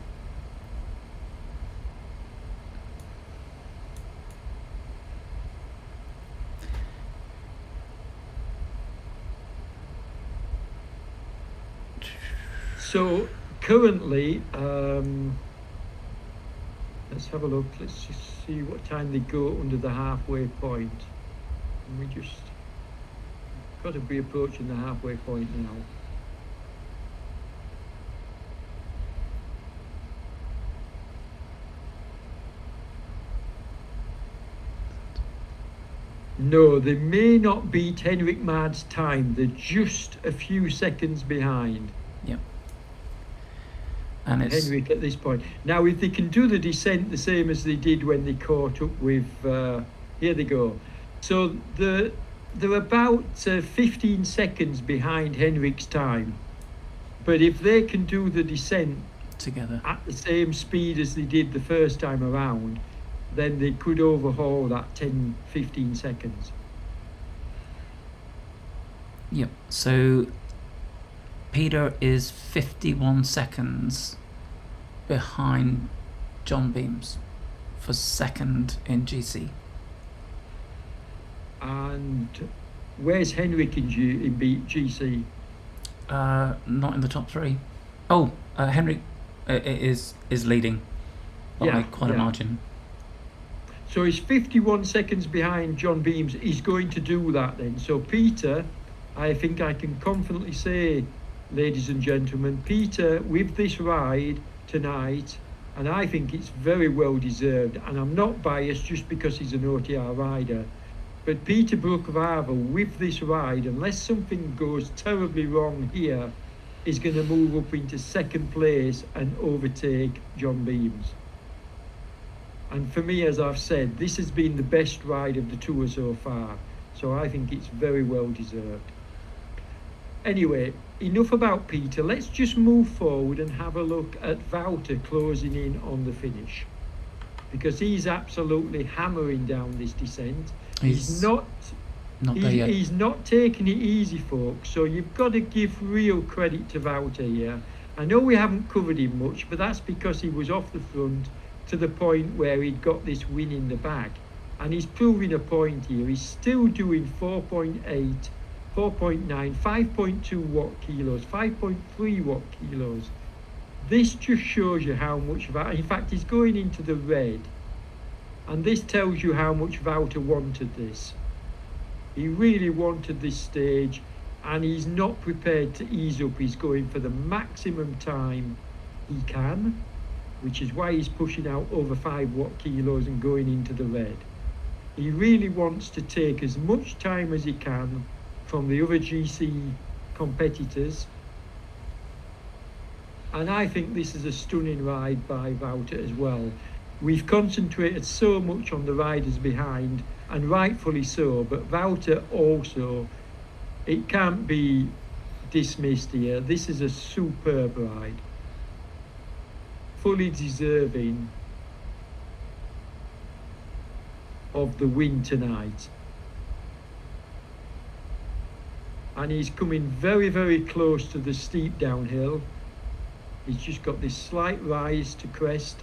So currently, let's have a look. Let's just see what time they go under the halfway point. And we just got to be approaching the halfway point now. No, they may not beat Henrik Maard's time. They're just a few seconds behind. Yep. And it's Henrik at this point. Now, if they can do the descent the same as they did when they caught up with, here they go. So they're about 15 seconds behind Henrik's time. But if they can do the descent together at the same speed as they did the first time around, then they could overhaul that 10-15 seconds. Yep. So Peter is 51 seconds behind John Beams for second in GC. And where's Henrik in GC? Not in the top three. Oh, Henrik is leading by quite a margin. So he's 51 seconds behind John Beams. He's going to do that then. So Peter, I think I can confidently say, ladies and gentlemen, Peter, with this ride tonight, and I think it's very well deserved, and I'm not biased just because he's an OTR rider, but Peter Brook-Varvel, with this ride, unless something goes terribly wrong here, is going to move up into second place and overtake John Beams. And for me, as I've said, this has been the best ride of the tour so far, so I think it's very well deserved. Anyway, enough about Peter. Let's just move forward and have a look at Wouter closing in on the finish, because he's absolutely hammering down this descent. He's not there yet. He's not taking it easy, folks, so you've got to give real credit to Wouter here. I know we haven't covered him much, but that's because he was off the front to the point where he'd got this win in the bag, and he's proving a point here. He's still doing 4.8, 4.9, 5.2 watt kilos, 5.3 watt kilos. This just shows you how much of that. In fact, he's going into the red. And this tells you how much Wouter wanted this. He really wanted this stage, and he's not prepared to ease up. He's going for the maximum time he can, which is why he's pushing out over 5 watt kilos and going into the red. He really wants to take as much time as he can from the other GC competitors. And I think this is a stunning ride by Wouter as well. We've concentrated so much on the riders behind, and rightfully so, but Wouter also, it can't be dismissed here. This is a superb ride. Fully deserving of the win tonight. And he's coming very, very close to the steep downhill. He's just got this slight rise to crest,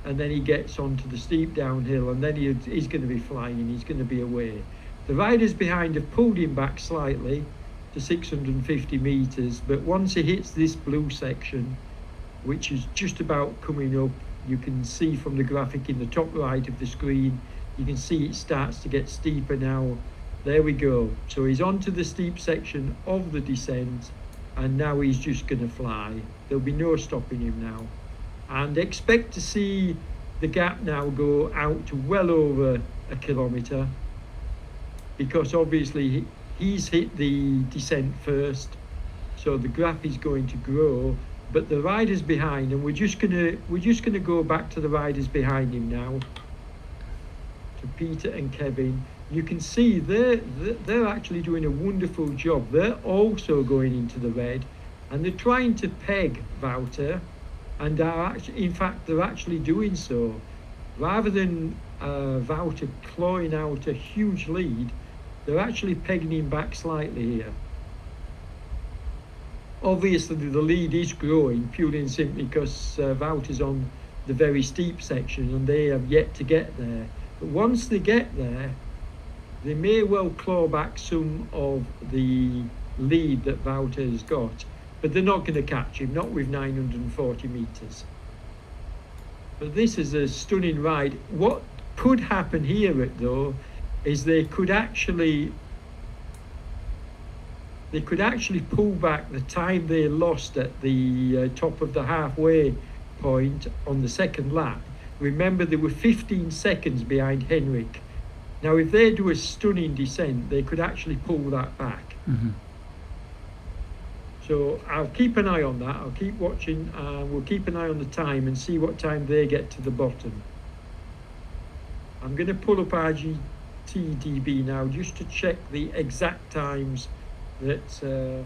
and then he gets onto the steep downhill, and then he's going to be flying, he's going to be away. The riders behind have pulled him back slightly to 650 metres, but once he hits this blue section, which is just about coming up, you can see from the graphic in the top right of the screen, you can see it starts to get steeper now. There we go. So he's onto the steep section of the descent, and now he's just going to fly. There'll be no stopping him now. And expect to see the gap now go out to well over a kilometre, because obviously he's hit the descent first, so the gap is going to grow. But the riders behind, and we're just gonna go back to the riders behind him now, to Peter and Kevin. You can see they're actually doing a wonderful job. They're also going into the red, and they're trying to peg Wouter, and are actually, in fact, they're actually doing so. Rather than Wouter clawing out a huge lead, they're actually pegging him back slightly here. Obviously, the lead is growing purely and simply because Wouter's on the very steep section, and they have yet to get there. But once they get there, they may well claw back some of the lead that Wouter has got, but they're not going to catch him, not with 940 metres. But this is a stunning ride. What could happen here, though, is they could actually pull back the time they lost at the top of the halfway point on the second lap. Remember, they were 15 seconds behind Henrik. Now, if they do a stunning descent, they could actually pull that back. Mm-hmm. So I'll keep an eye on that. I'll keep watching. We'll keep an eye on the time and see what time they get to the bottom. I'm going to pull up RGTDB now just to check the exact times that the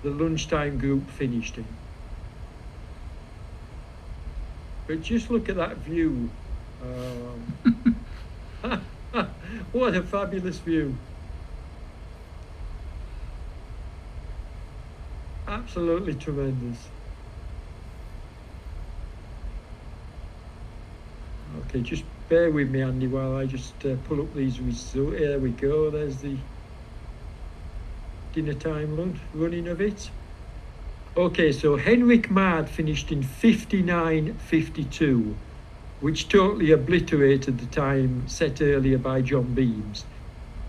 lunchtime group finished in. But just look at that view. What a fabulous view. Absolutely tremendous. Okay, just bear with me, Andy, while I just pull up these results. There we go, there's the dinner time running of it. Okay, so Henrik Mard finished in 59.52, which totally obliterated the time set earlier by John Beams.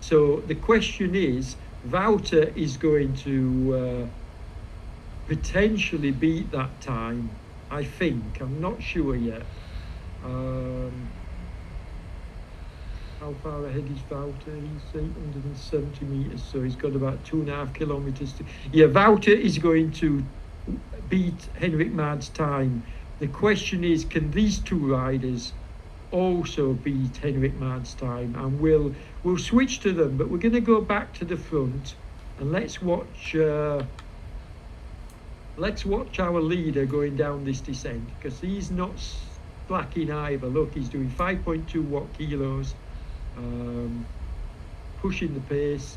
So the question is, Wouter is going to potentially beat that time, I think. I'm not sure yet. How far ahead is Wouter? He's 870 metres, so he's got about 2.5 kilometres to... Yeah, Wouter is going to beat Henrik Mard's time. The question is, can these two riders also beat Henrik Mard's time? And we'll switch to them, but we're going to go back to the front, and let's watch our leader going down this descent, because he's not slacking either. Look, he's doing 5.2 watt kilos, pushing the pace.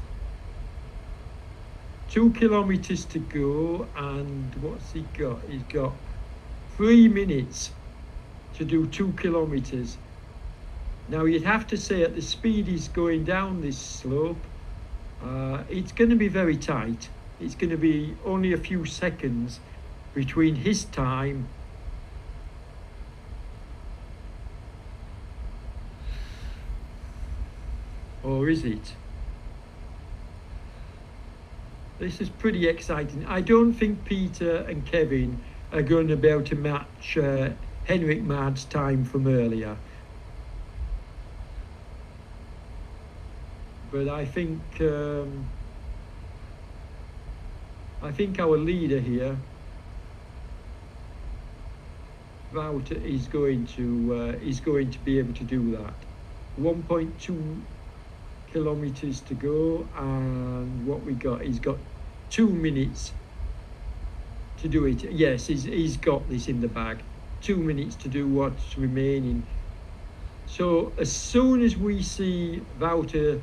2 kilometres to go, and what's he got? He's got 3 minutes to do 2 kilometres. Now, you'd have to say at the speed he's going down this slope, it's going to be very tight. It's going to be only a few seconds between his time Or is it? This is pretty exciting. I don't think Peter and Kevin are going to be able to match Henrik Mard's time from earlier. But I think our leader here, Wouter, is going to be able to do that. 1.2 kilometers to go, and what we got, he's got 2 minutes to do it. Yes, he's got this in the bag. 2 minutes to do what's remaining. So as soon as we see Wouter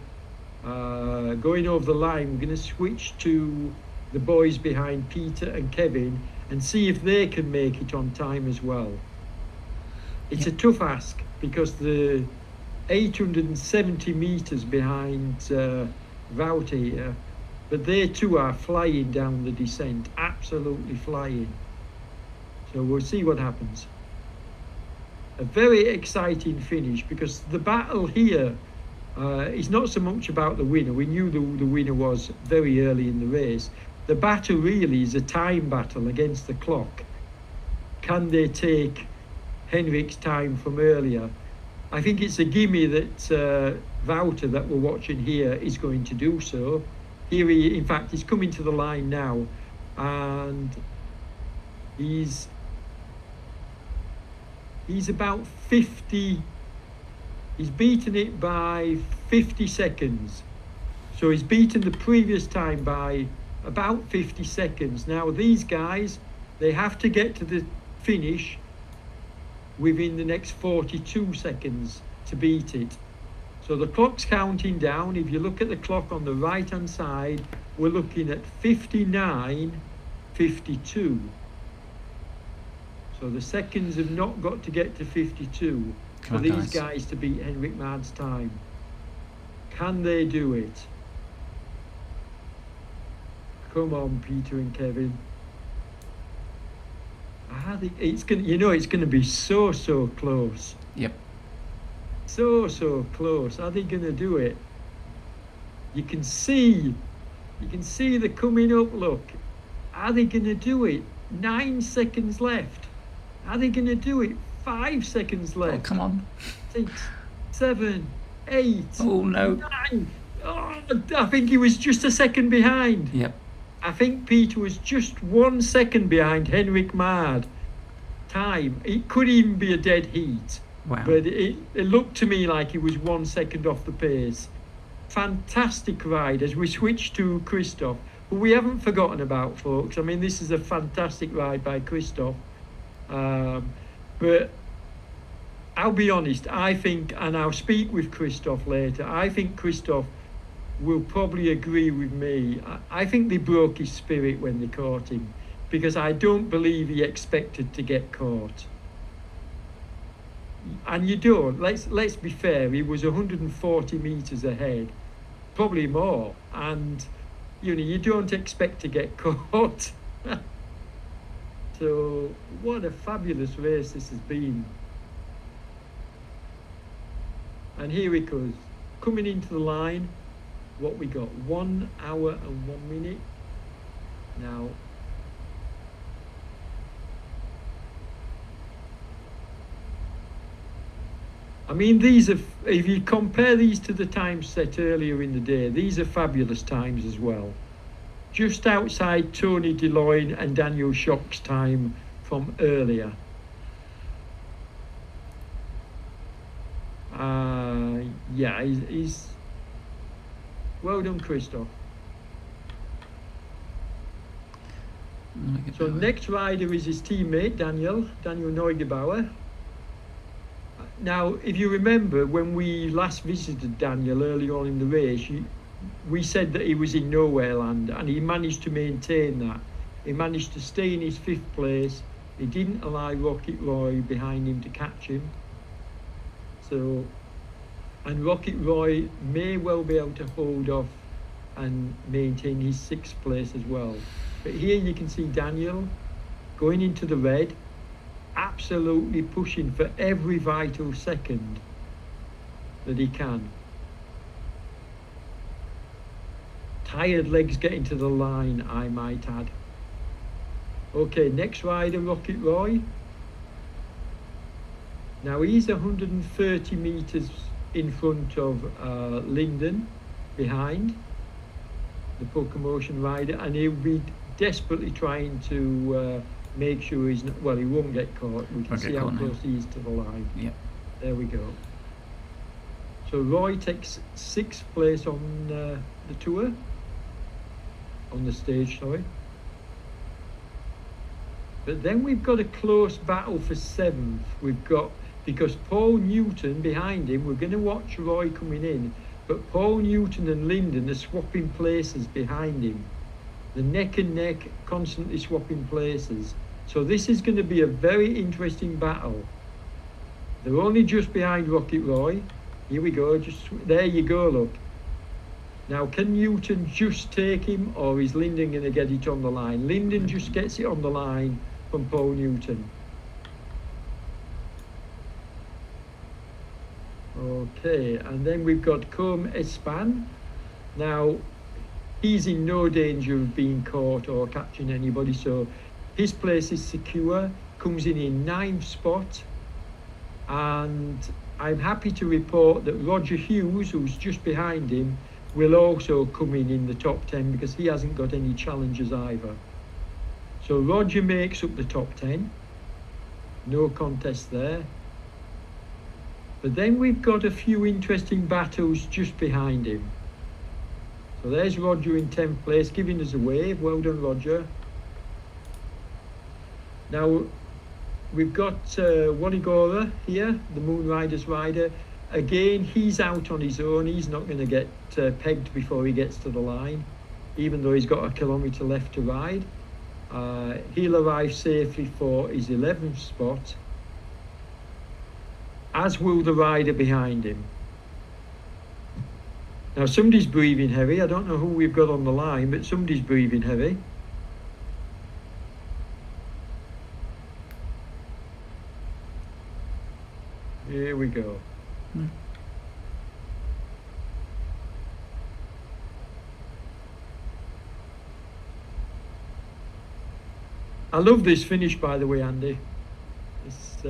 going over the line, we're going to switch to the boys behind Peter and Kevin and see if they can make it on time as well. It's a tough ask because the 870 meters behind Wouter here, but they too are flying down the descent, absolutely flying. So we'll see what happens. A very exciting finish, because the battle here is not so much about the winner. We knew the winner was very early in the race. The battle really is a time battle against the clock. Can they take Henrik's time from earlier? I think it's a gimme that Wouter, that we're watching here, is going to do so. Here he, in fact, he's coming to the line now, and he's about 50. He's beaten it by 50 seconds. So he's beaten the previous time by about 50 seconds. Now these guys, they have to get to the finish within the next 42 seconds to beat it. So the clock's counting down. If you look at the clock on the right hand side, we're looking at 59:52. So the seconds have not got to get to 52 for these guys to beat Henrik Mard's time. Can they do it? Come on, Peter and Kevin. It's gonna be so close. Yep. So close. Are they gonna do it? You can see they're coming up. Look, are they gonna do it? 9 seconds left. Are they gonna do it? 5 seconds left. Oh, come on. 6, 7, 8. Oh no. 9. Oh, I think he was just a second behind. Yep. I think Peter was just 1 second behind Henrik Mard time. It could even be a dead heat. Wow. But it looked to me like he was 1 second off the pace. Fantastic ride as we switch to Christoph, who we haven't forgotten about, folks. I mean, this is a fantastic ride by Christoph. But I'll be honest, I think, and I'll speak with Christoph later, I think Christoph will probably agree with me. I think they broke his spirit when they caught him, because I don't believe he expected to get caught. And you don't. Let's be fair. He was 140 meters ahead, probably more, and you don't expect to get caught. So what a fabulous race this has been. And here he goes, coming into the line. What we got? 1 hour and 1 minute. Now, I mean, these are, if you compare these to the times set earlier in the day, these are fabulous times as well. Just outside Tony DeLoyne and Daniel Schock's time from earlier. Yeah, he's well done, Christoph. So next rider is his teammate, Daniel Neugebauer. Now, if you remember, when we last visited Daniel early on in the race, we said that he was in nowhere land, and he managed to maintain that. He managed to stay in his 5th place. He didn't allow Rocket Roy behind him to catch him. So, and Rocket Roy may well be able to hold off and maintain his 6th place as well. But here you can see Daniel going into the red, absolutely pushing for every vital second that he can. tired legs getting to the line, I might add. Okay, next rider, Rocket Roy. Now he's 130 metres in front of Lyndon, behind the Pokemotion rider, and he'll be desperately trying to make sure he's not, well, he won't get caught. We can see how close he is to the line. Yeah. There we go. So Roy takes 6th place on the tour, on the stage, sorry. But then we've got a close battle for 7th. We've got, because Paul Newton behind him, we're going to watch Roy coming in, but Paul Newton and Lyndon are swapping places behind him. The neck and neck, constantly swapping places. So this is going to be a very interesting battle. They're only just behind Rocket Roy. Here we go, just there you go, look. Now, can Newton just take him, or is Lyndon going to get it on the line? Lyndon just gets it on the line from Paul Newton. Okay, and then we've got Com Espan. Now, he's in no danger of being caught or catching anybody, so his place is secure, comes in 9th spot, and I'm happy to report that Roger Hughes, who's just behind him, will also come in the top 10 because he hasn't got any challenges either. So Roger makes up the top 10, no contest there. But then we've got a few interesting battles just behind him. So there's Roger in 10th place, giving us a wave. Well done, Roger. Now, we've got Wanigora here, the Moon Riders rider. Again, he's out on his own. He's not going to get pegged before he gets to the line, even though he's got a kilometre left to ride. He'll arrive safely for his 11th spot, as will the rider behind him. Now, somebody's breathing heavy. I don't know who we've got on the line, but somebody's breathing heavy. Here we go. I love this finish, by the way, Andy. It's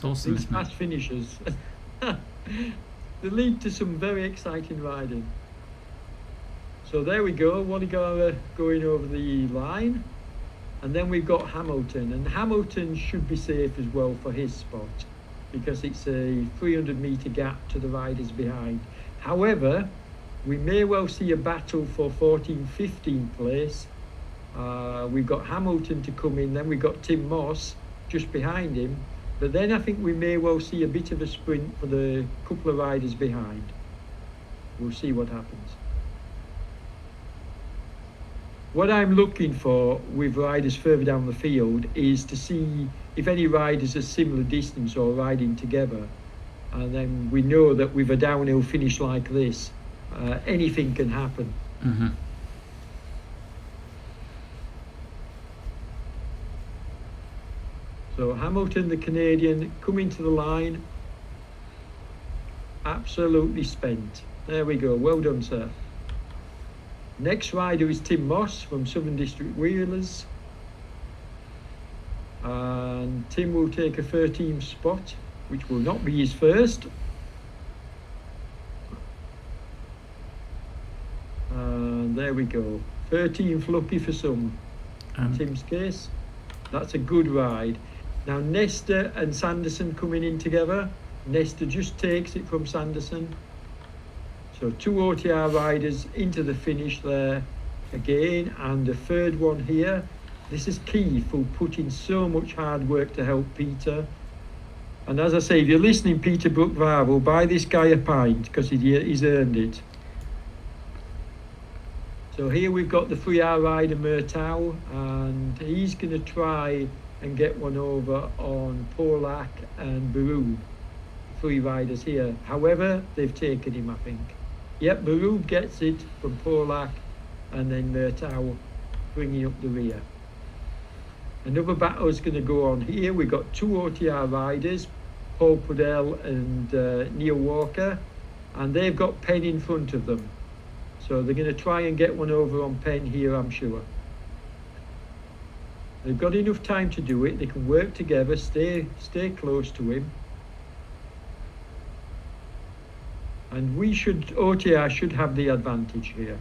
awesome. These fast finishes, they lead to some very exciting riding. So there we go, Wanigara going over the line. And then we've got Hamilton, and Hamilton should be safe as well for his spot because it's a 300-metre gap to the riders behind. However, we may well see a battle for 14th, 15th place. We've got Hamilton to come in, then we've got Tim Moss just behind him. But then I think we may well see a bit of a sprint for the couple of riders behind. We'll see what happens. What I'm looking for with riders further down the field is to see if any riders are similar distance or riding together. And then we know that with a downhill finish like this, anything can happen. Mm-hmm. So Hamilton, the Canadian, coming to the line. Absolutely spent. There we go. Well done, sir. Next rider is Tim Moss from Southern District Wheelers. And Tim will take a 13th spot, which will not be his first. And there we go. 13th lucky for some. Tim's case. That's a good ride. Now Nestor and Sanderson coming in together. Nestor just takes it from Sanderson. So 2 OTR riders into the finish there again, and the third one here. This is Keith, who put in so much hard work to help Peter. And as I say, if you're listening, Peter Brookvar, buy this guy a pint because he's earned it. So here we've got the 3R rider Murtau, and he's going to try and get one over on Polak and Baru. 3 riders here. However, they've taken him, I think. Yep, Baru gets it from Polak, and then Murtau bringing up the rear. Another battle is going to go on here. We've got 2 OTR riders, Paul Pudell and Neil Walker, and they've got Penn in front of them. So they're going to try and get one over on Penn here, I'm sure. They've got enough time to do it. They can work together, stay close to him. And OTR should have the advantage here.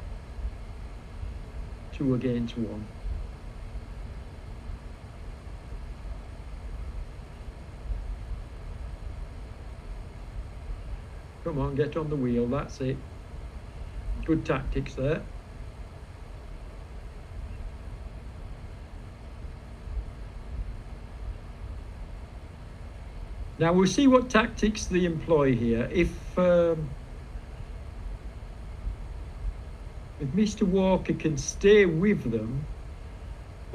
2 against 1. Come on, get on the wheel, that's it. Good tactics there. Now we'll see what tactics they employ here. If Mr. Walker can stay with them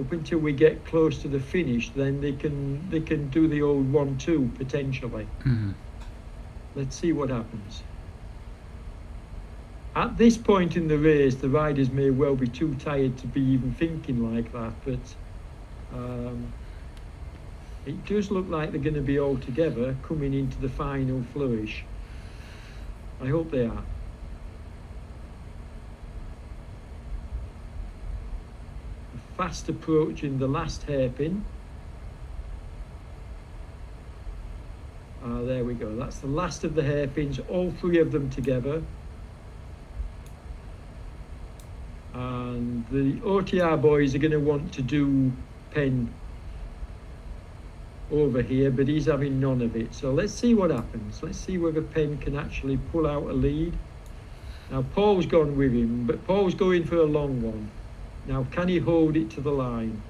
up until we get close to the finish, then they can do the old 1-2 potentially. Mm-hmm. Let's see what happens. At this point in the race, the riders may well be too tired to be even thinking like that, but it does look like they're going to be all together coming into the final flourish. I hope they are. Fast approaching the last hairpin. There we go. That's the last of the hairpins, all 3 of them together. And the OTR boys are going to want to do Penn over here, but he's having none of it. So let's see what happens. Let's see whether Penn can actually pull out a lead. Now Paul's gone with him, but Paul's going for a long one. Now can he hold it to the line?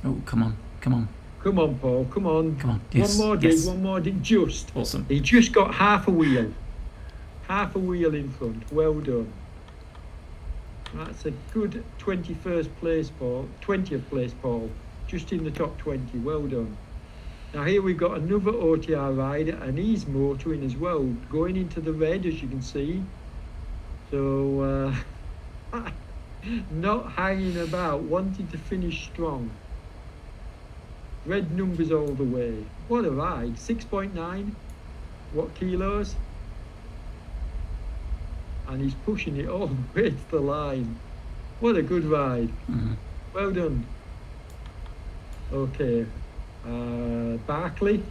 Oh, come on, come on. Come on, Paul, come on. Come on, yes, one more dig, yes. one more dig, just. Awesome. He just got half a wheel. Half a wheel in front, well done. That's a good 21st place, Paul. 20th place, Paul. Just in the top 20, well done. Now here we've got another OTR rider, and he's motoring as well, going into the red, as you can see. So, not hanging about, wanting to finish strong. Red numbers all the way. What a ride, 6.9. What kilos? And he's pushing it all the way to the line. What a good ride. Mm-hmm. Well done. Okay. Barkley.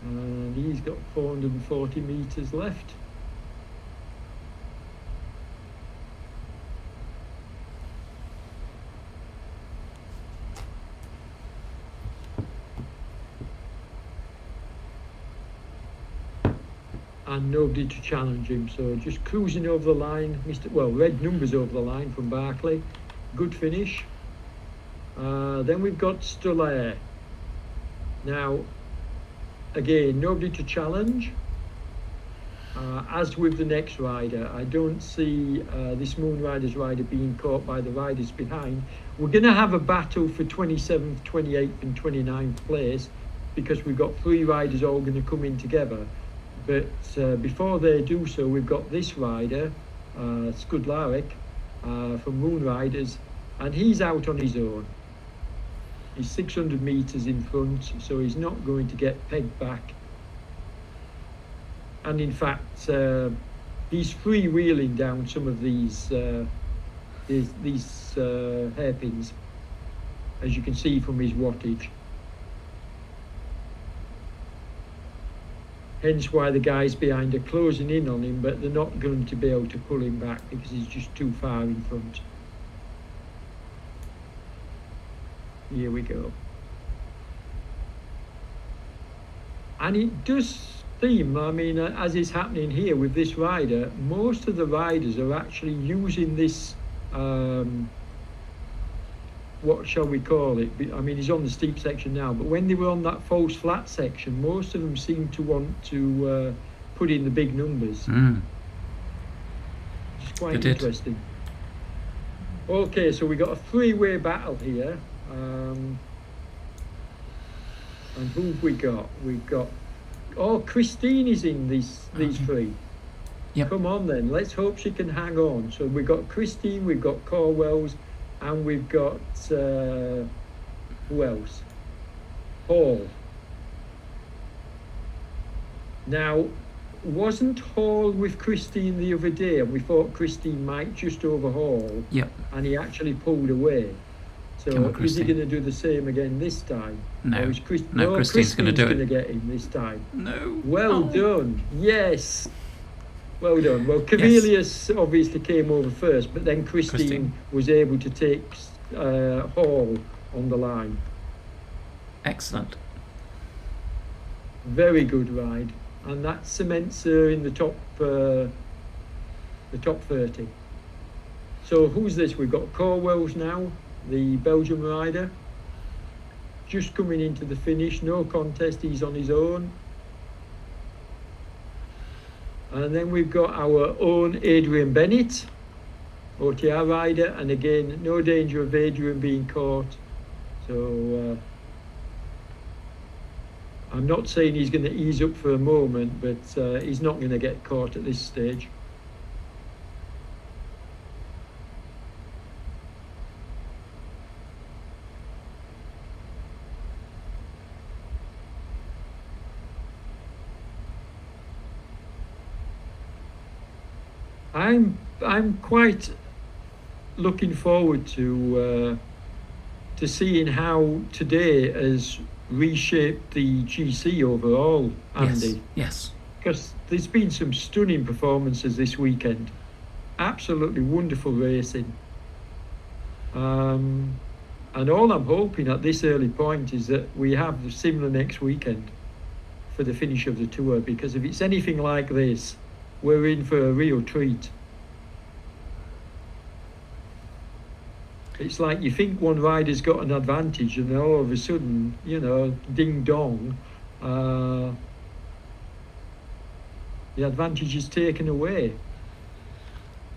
And he's got 440 meters left. And nobody to challenge him, so just cruising over the line. Red numbers over the line from Barkley. Good finish. Then we've got Stoller. Now, again, nobody to challenge. As with the next rider, I don't see this Moonriders rider being caught by the riders behind. We're going to have a battle for 27th, 28th and 29th place, because we've got 3 riders all going to come in together. But before they do so, we've got this rider, Skudlarek, from Moonriders, and he's out on his own. He's 600 meters in front, so he's not going to get pegged back. And in fact, he's freewheeling down some of these hairpins, as you can see from his wattage. Hence why the guys behind are closing in on him, but they're not going to be able to pull him back because he's just too far in front. Here we go. And it does seem, I mean, as is happening here with this rider, most of the riders are actually using this, what shall we call it? I mean, he's on the steep section now, but when they were on that false flat section, most of them seem to want to put in the big numbers. Which is quite interesting. Okay, so we got a 3-way battle here. And who've we got? We've got, Christine is in these 3. Yep. Come on then, let's hope she can hang on. So we've got Christine, we've got Corwells, and we've got, who else? Paul. Now, wasn't Hall with Christine the other day, and we thought Christine might just overhaul, Yep. and he actually pulled away. So Come on, is he Christine. going to do the same again this time? No. Or is No, Christine's gonna do it. going to get him this time. No. Well Oh. done. Yes. Well done. Well, Cavelius obviously came over first, but then Christine was able to take Hall on the line. Excellent. Very good ride, and that cements her in the top 30. So who's this? We've got Corwell's now, the Belgian rider, just coming into the finish. No contest. He's on his own. And then we've got our own Adrian Bennett, OTR rider, and again, no danger of Adrian being caught. So I'm not saying he's going to ease up for a moment, but he's not going to get caught at this stage. I'm quite looking forward to seeing how today has reshaped the GC overall, Andy. Yes. Because there's been some stunning performances this weekend. Absolutely wonderful racing. And all I'm hoping at this early point is that we have the similar next weekend for the finish of the tour, because if it's anything like this, we're in for a real treat. It's like you think one rider's got an advantage, and then all of a sudden, ding dong, the advantage is taken away.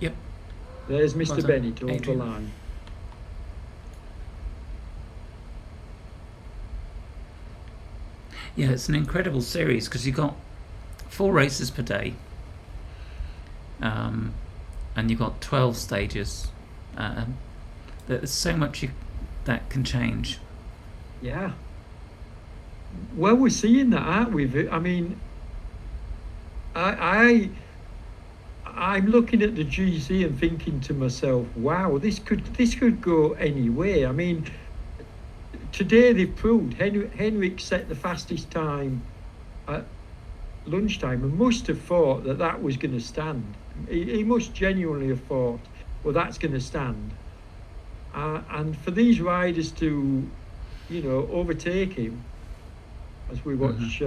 Yep. There's Mr. Well done, Bennett over the Adrian. line. Yeah, it's an incredible series because you've got 4 races per day, and you've got 12 stages. There's so much that can change. Yeah. Well, we're seeing that, aren't we? I mean, I'm looking at the GC and thinking to myself, wow, this could go any way. I mean, today they've proved Henrik set the fastest time at lunchtime and must have thought that was going to stand. He must genuinely have thought, well, that's going to stand. And for these riders to, overtake him as we watch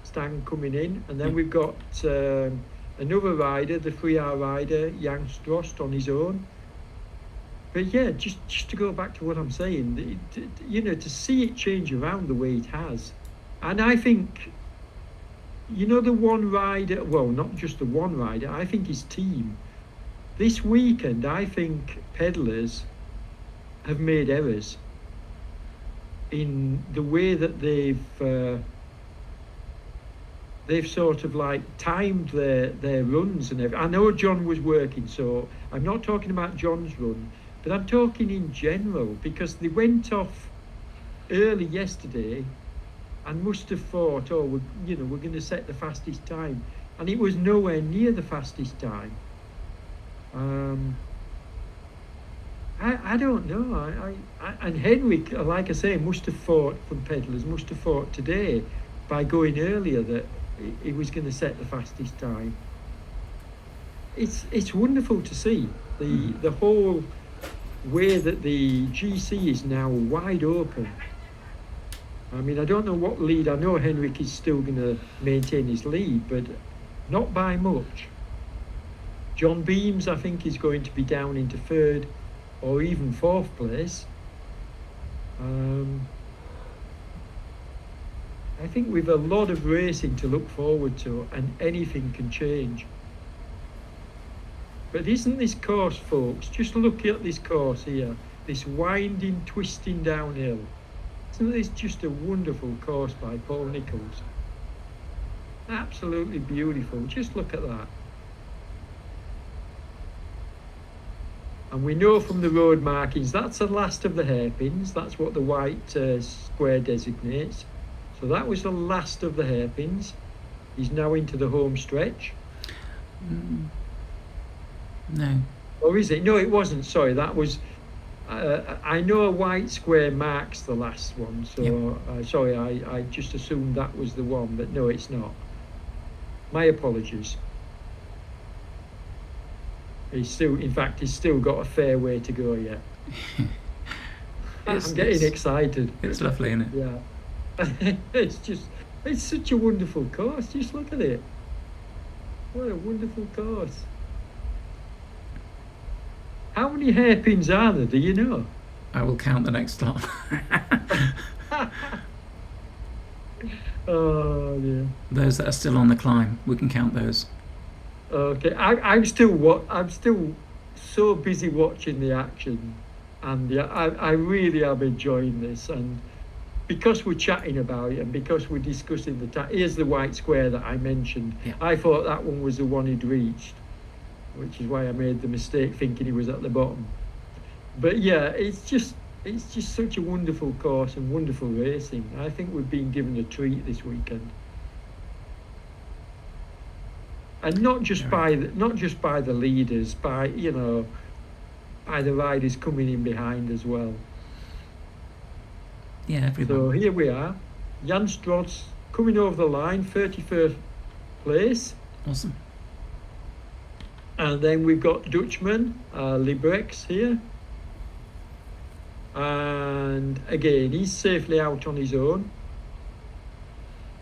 Stan coming in, and then we've got another rider, the 3R rider, Jan Strost, on his own. But yeah, just to go back to what I'm saying, to see it change around the way it has, and I think, the one rider, well, not just the one rider, I think his team. This weekend, I think pedalers have made errors in the way that they've sort of like timed their runs and everything. I know John was working, so I'm not talking about John's run, but I'm talking in general, because they went off early yesterday and must have thought, oh, we're going to set the fastest time, and it was nowhere near the fastest time. I don't know. And Henrik, like I say, must have thought today by going earlier that he was going to set the fastest time. It's wonderful to see the whole way that the GC is now wide open. I mean, I don't know what lead. I know Henrik is still going to maintain his lead, but not by much. John Beams, I think, is going to be down into 3rd or even 4th place. I think we've a lot of racing to look forward to, and anything can change. But isn't this course, folks, just look at this course here, this winding, twisting downhill. Isn't this just a wonderful course by Paul Nicholls? Absolutely beautiful. Just look at that. And we know from the road markings that's the last of the hairpins. That's what the white square designates. So that was the last of the hairpins. He's now into the home stretch. No. Or is it? No, it wasn't. Sorry, that was. I know a white square marks the last one, so sorry, I just assumed that was the one, but no, it's not. My apologies. He's still got a fair way to go yet. I'm getting excited. It's lovely, isn't it? Yeah. It's such a wonderful course. Just look at it. What a wonderful course. How many hairpins are there, do you know? I will count the next lot. Oh, dear. Those that are still on the climb, we can count those. Okay, I'm still so busy watching the action, and I really am enjoying this. And because we're chatting about it, and because we're discussing here's the white square that I mentioned. Yeah. I thought that one was the one he'd reached, which is why I made the mistake thinking he was at the bottom. But yeah, it's just such a wonderful course and wonderful racing. I think we've been given a treat this weekend. And not just by the leaders, by the riders coming in behind as well. Yeah, everyone. So here we are, Jan Strauss coming over the line, 31st place. Awesome. And then we've got Dutchman, Librex here. And again, he's safely out on his own.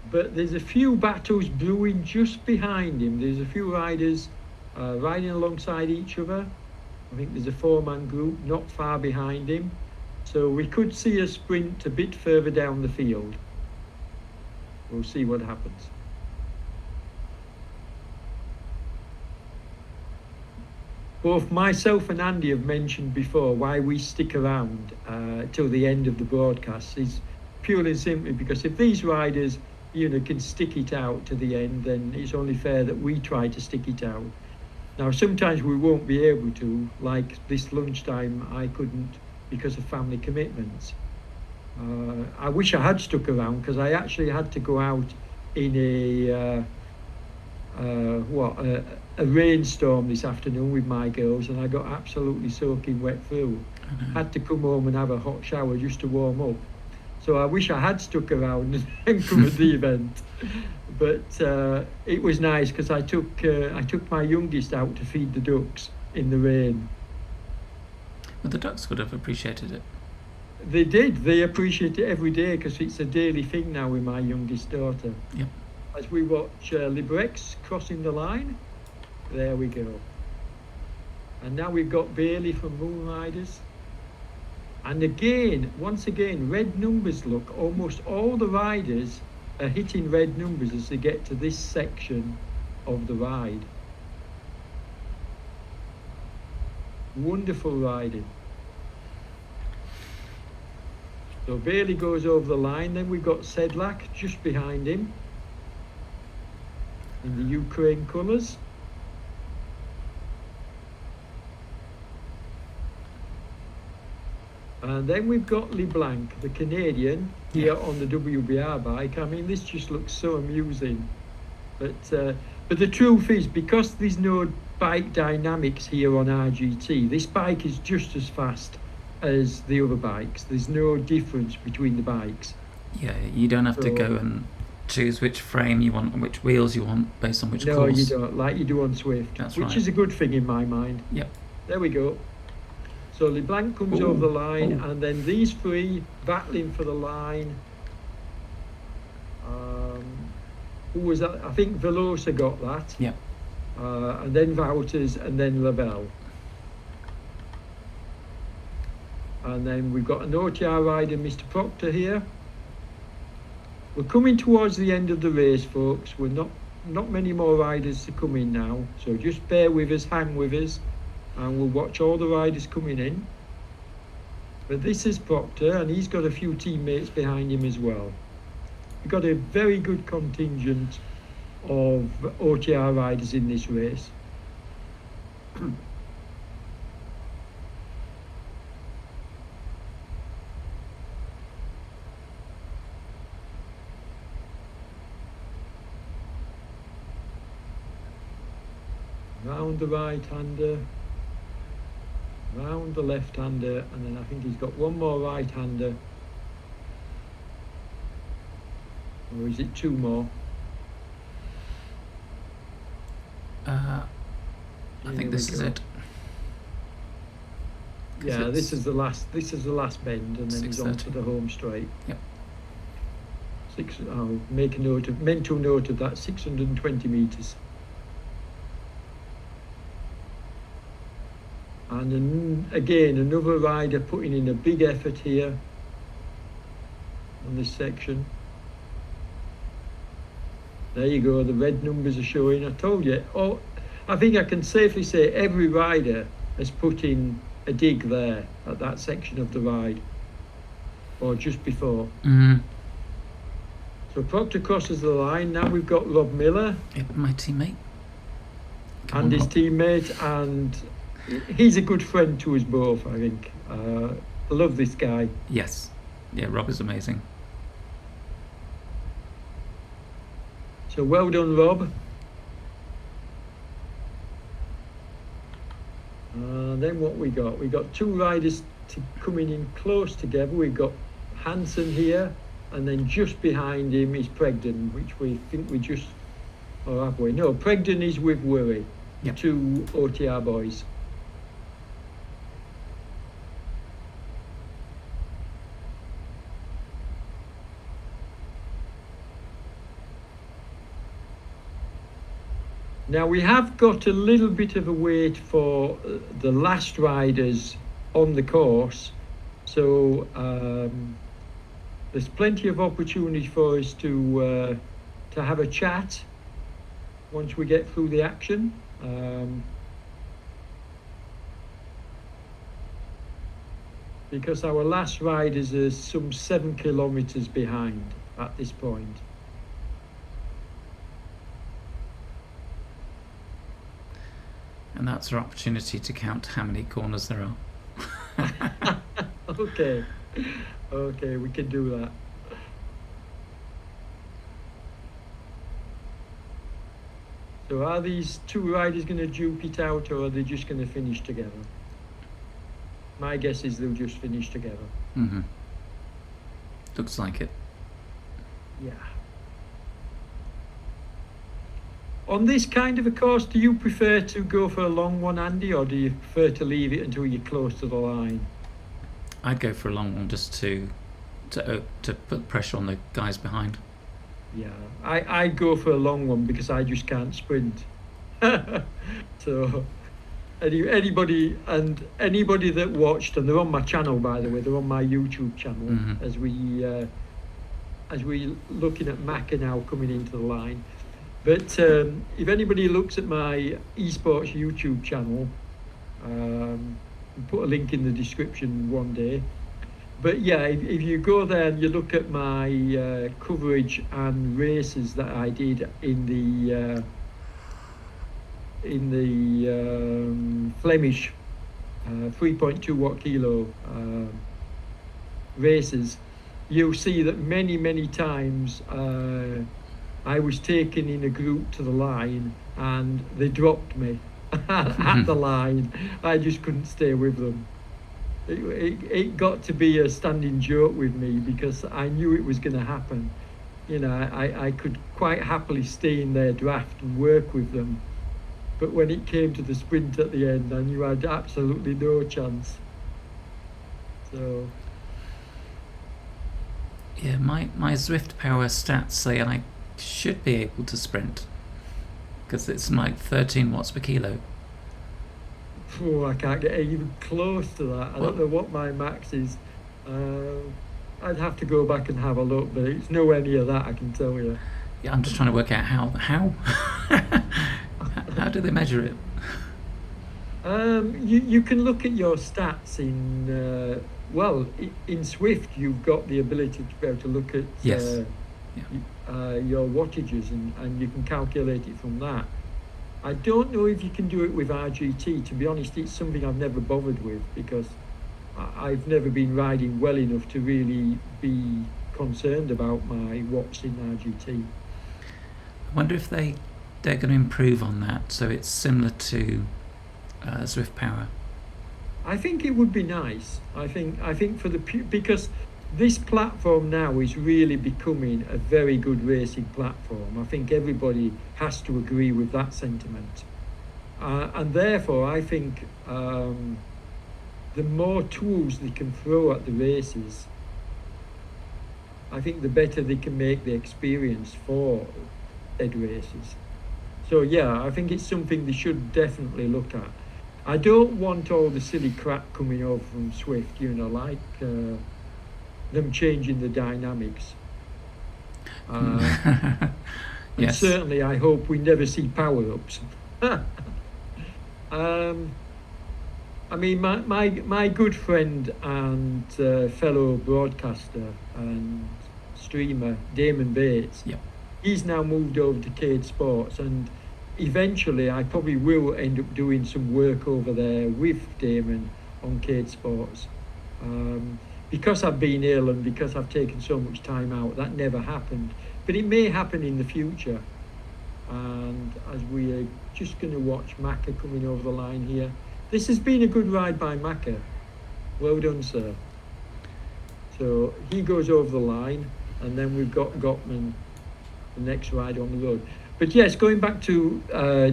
But there's a few battles brewing just behind him. There's a few riders riding alongside each other. I think there's a 4-man group not far behind him. So we could see a sprint a bit further down the field. We'll see what happens. Both myself and Andy have mentioned before why we stick around till the end of the broadcast is purely and simply because if these riders can stick it out to the end, then it's only fair that we try to stick it out. Now, sometimes we won't be able to, like this lunchtime, I couldn't because of family commitments. I wish I had stuck around because I actually had to go out in a rainstorm this afternoon with my girls, and I got absolutely soaking wet through. Had to come home and have a hot shower just to warm up. So I wish I had stuck around and covered the event. But it was nice because I took my youngest out to feed the ducks in the rain. Well, the ducks would have appreciated it. They did. They appreciate it every day because it's a daily thing now with my youngest daughter. Yep. As we watch Librex crossing the line, there we go. And now we've got Bailey from Moonriders. And again, once again, red numbers look. Almost all the riders are hitting red numbers as they get to this section of the ride. Wonderful riding. So Bailey goes over the line. Then we've got Sedlak just behind him in the Ukraine colours. And then we've got LeBlanc, the Canadian, here on the WBR bike. I mean, this just looks so amusing. But the truth is, because there's no bike dynamics here on RGT, this bike is just as fast as the other bikes. There's no difference between the bikes. Yeah, you don't have to go and choose which frame you want and which wheels you want based on which course. No, you don't, like you do on Swift. That's which right. is a good thing in my mind. Yep. There we go. So LeBlanc comes over the line, and then these three battling for the line. Who was that? I think Velosa got that. Yep. And then Wouters, and then Lavelle. And then we've got an OTR rider, Mr. Proctor here. We're coming towards the end of the race, folks. We're not many more riders to come in now, so just bear with us, hang with us, and we'll watch all the riders coming in. But this is Proctor, and he's got a few teammates behind him as well. We've got a very good contingent of OTR riders in this race. round the right-hander, round the left-hander, and then I think he's got one more right-hander. Or is it two more? I think this is it. 'Cause Yeah, this it's is the last. This is the last bend, and then he's on to 6:30. the home straight. Yep. I'll make a mental note of that. 620 meters. And again, another rider putting in a big effort here on this section. There you go. The red numbers are showing. I told you. Oh, I think I can safely say every rider has put in a dig there at that section of the ride, or just before. Mm. So Proctor crosses the line. Now we've got Rob Miller Yep, my teammate. Come and on, his Rob. teammate, and he's a good friend to us both, I think. I love this guy. Yes. Yeah, Rob is amazing. So well done, Rob. Then what we got? We got two riders coming in close together. We've got Hansen here, and then just behind him is Pregden, which we think we just, or have we? No, Pregden is with Worry, the Yep. two OTR boys. Now we have got a little bit of a wait for the last riders on the course, so there's plenty of opportunity for us to have a chat once we get through the action. Because our last riders are some 7 kilometers behind at this point. And that's our opportunity to count how many corners there are. Okay, we can do that. So are these two riders going to duke it out, or are they just going to finish together? My guess is they'll just finish together. Mm-hmm. Looks like it. Yeah. On this kind of a course, do you prefer to go for a long one, Andy, or do you prefer to leave it until you're close to the line? I'd go for a long one just to put pressure on the guys behind. Yeah, I go for a long one because I just can't sprint. So anybody that watched, and they're on my channel, by the way, they're on my YouTube channel, Mhm. as we looking at Macca now coming into the line. But if anybody looks at my esports YouTube channel, I'll put a link in the description one day. But yeah, if you go there and you look at my coverage and races that I did in the Flemish 3.2 watt kilo races, you'll see that many times I was taken in a group to the line and they dropped me at the line. I just couldn't stay with them. It got to be a standing joke with me because I knew it was going to happen. You know, I could quite happily stay in their draft and work with them. But when it came to the sprint at the end, I knew I had absolutely no chance. So Yeah, my Zwift power stats say I should be able to sprint because it's like 13 watts per kilo. oh, I can't get even close to that. I don't know what my max is. I'd have to go back and have a look, but it's nowhere near that, I can tell you. Yeah, I'm just trying to work out how how do they measure it? You can look at your stats in in Swift. You've got the ability to be able to look at Yes. your wattages, and you can calculate it from that. I don't know if you can do it with RGT. To be honest, it's something I've never bothered with because I've never been riding well enough to really be concerned about my watts in RGT. I wonder if they they're going to improve on that, so it's similar to Swift Power. I think it would be nice. I think for the because this platform now is really becoming a very good racing platform. I think everybody has to agree with that sentiment, and therefore I think the more tools they can throw at the races, I think the better they can make the experience for said races. So yeah, I think it's something they should definitely look at. I don't want all the silly crap coming over from Swift, like them changing the dynamics. And Yes. certainly I hope we never see power-ups. I mean, my good friend and fellow broadcaster and streamer, Damon Bates, Yep. he's now moved over to Cade Sports, and eventually I probably will end up doing some work over there with Damon on Cade Sports. Because I've been ill and because I've taken so much time out, that never happened. But it may happen in the future. And as we are just going to watch Macca coming over the line here. This has been a good ride by Macca. Well done, sir. So he goes over the line, and then we've got Gottman, the next ride on the road. But yes, going back to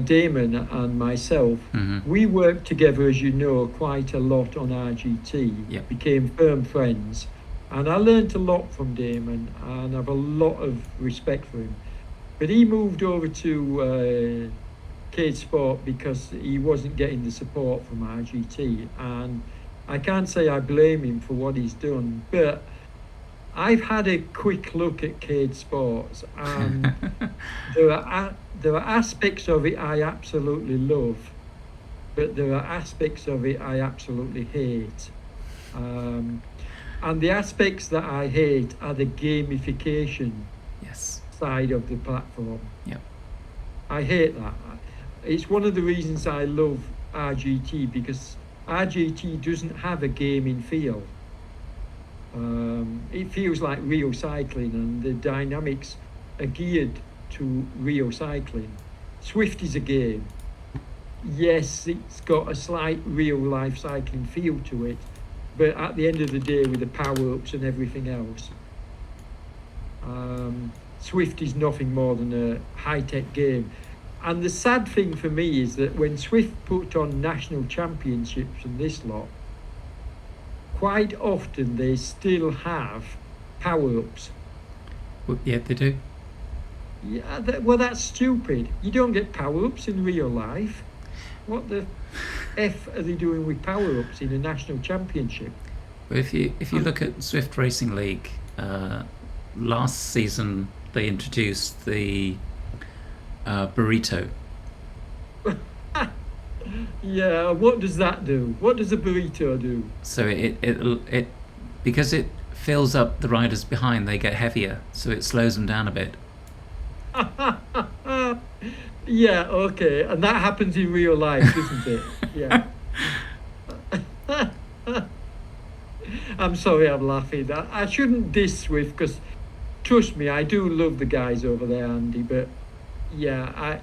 Damon and myself, we worked together, as you know, quite a lot on RGT. Yep. Became firm friends, and I learnt a lot from Damon, and I have a lot of respect for him. But he moved over to Cade Sport because he wasn't getting the support from RGT, and I can't say I blame him for what he's done, but I've had a quick look at Cade Sports, and there are aspects of it I absolutely love, but there are aspects of it I absolutely hate. And the aspects that I hate are the gamification side of the platform. Yep. I hate that. It's one of the reasons I love RGT, because RGT doesn't have a gaming feel. It feels like real cycling, and the dynamics are geared to real cycling. Swift is a game. Yes, it's got a slight real life cycling feel to it, but at the end of the day, with the power-ups and everything else, Swift is nothing more than a high-tech game. And the sad thing for me is that when Swift put on national championships and this lot, quite often they still have power-ups. Well, yeah, they do. Yeah, well, that's stupid. You don't get power-ups in real life. What the F are they doing with power-ups in a national championship? But if you look at Swift Racing League, last season they introduced the burrito. Yeah, what does that do? What does a burrito do? So it because it fills up the riders behind, they get heavier, so it slows them down a bit. Yeah, okay, and that happens in real life, doesn't it? Yeah. I'm sorry, I'm laughing. I shouldn't diss Swift, because trust me, I do love the guys over there, Andy, but yeah,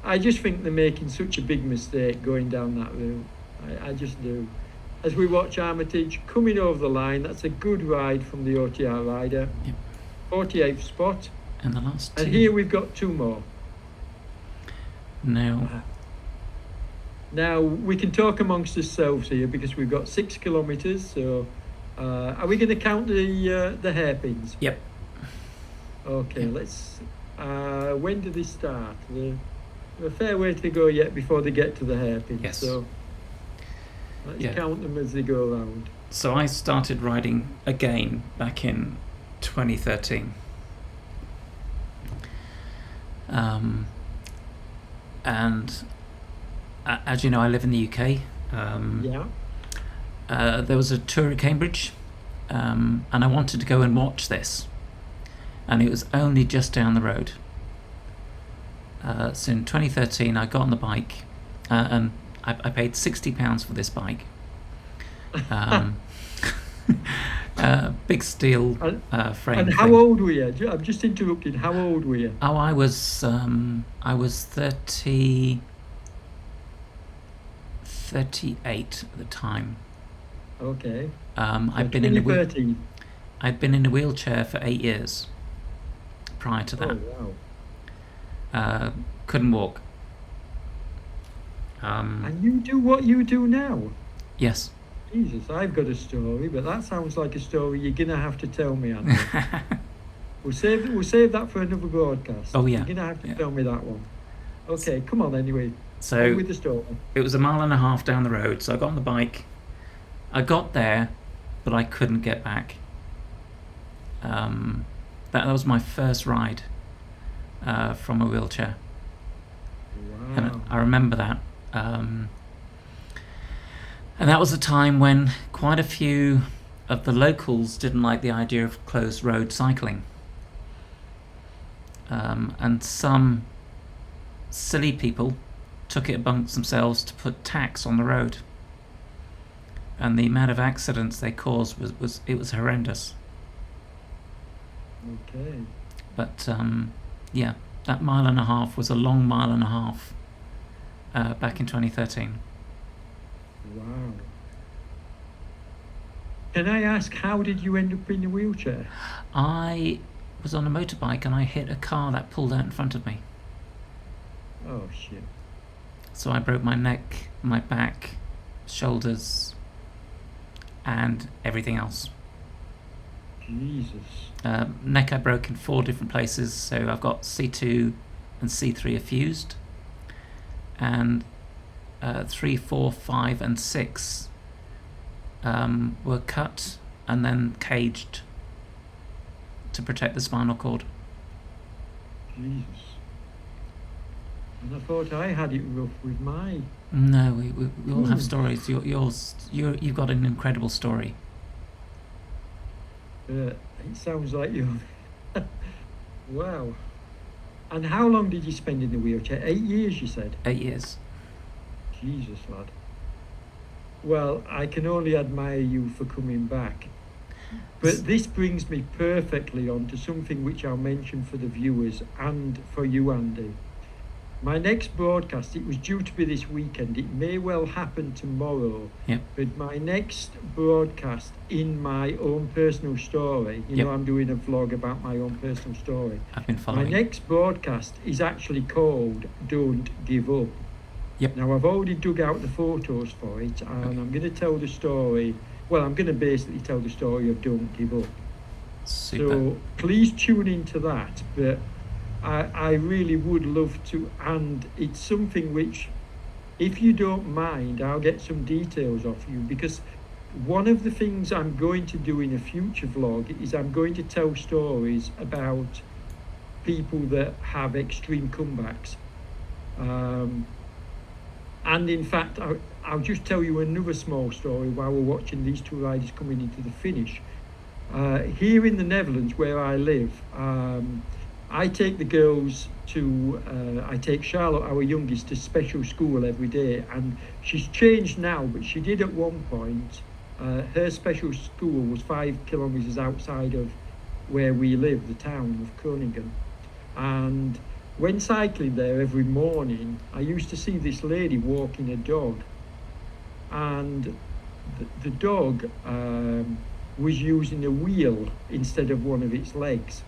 I just think they're making such a big mistake going down that route. I just do. As we watch Armitage coming over the line, that's a good ride from the OTR rider. Yep. 48th spot. And the last two. And here we've got two more. Now, Now we can talk amongst ourselves here, because we've got 6 kilometres. So, are we going to count the hairpins? yep. Okay, Yep. let's. When do they start? They're a fair way to go yet before they get to the hairpins. Yes. So let's Yeah. count them as they go around. So I started riding again back in 2013. And as you know, I live in the UK. Yeah. There was a tour at Cambridge, and I wanted to go and watch this, and it was only just down the road. So in 2013, I got on the bike, and I paid £60 for this bike. Big steel And, frame. and how thing. old were you? I'm just interrupting. How old were you? Oh, I was 38 at the time. Okay. I'd been in a 2013. I'd been in a wheelchair for 8 years prior to Oh, that. wow. Couldn't walk. And you do what you do now? Yes. Jesus, I've got a story, but that sounds like a story you're gonna have to tell me, Andy. We'll save that for another broadcast. Oh, yeah. You're gonna have to Yeah. tell me that one. Okay, come on anyway. So On with the story. it was a mile and a half down the road, so I got on the bike. I got there, but I couldn't get back. That was my first ride from a wheelchair. And Wow. I remember that. And that was a time when quite a few of the locals didn't like the idea of closed road cycling. And some silly people took it amongst themselves to put tax on the road. And the amount of accidents they caused was horrendous. Okay. But yeah, that mile and a half was a long mile and a half back in 2013. Wow. Can I ask, how did you end up in a wheelchair? I was on a motorbike and I hit a car that pulled out in front of me. Oh, shit. So I broke my neck, my back, shoulders, and everything else. Jesus. Neck I broke in 4 different places, so I've got C2 and C3 are fused, and 3, 4, 5, and 6 were cut and then caged to protect the spinal cord. Jesus. And I thought I had it rough with my... No, we all have stories. You've got an incredible story. It sounds like you... Wow. And how long did you spend in the wheelchair? 8 years, you said? 8 years. Jesus, lad. Well, I can only admire you for coming back. But this brings me perfectly on to something which I'll mention for the viewers and for you, Andy. My next broadcast, it was due to be this weekend. It may well happen tomorrow. Yep. But my next broadcast in my own personal story, you Yep. know, I'm doing a vlog about my own personal story. I've been My following. next broadcast is actually called Don't Give Up. Yep. Now, I've already dug out the photos for it, and I'm going to tell the story. Well, I'm going to basically tell the story of Don't Give Up. Super. So please tune into that. But I really would love to, and it's something which, if you don't mind, I'll get some details off you, because one of the things I'm going to do in a future vlog is I'm going to tell stories about people that have extreme comebacks. And in fact, I'll just tell you another small story while we're watching these two riders coming into the finish. Here in the Netherlands, where I live, I take the girls to, I take Charlotte, our youngest, to special school every day. And she's changed now, but she did at one point. Her special school was 5 kilometres outside of where we live, the town of Groningen. And when cycling there every morning, I used to see this lady walking a dog. And the dog was using a wheel instead of one of its legs.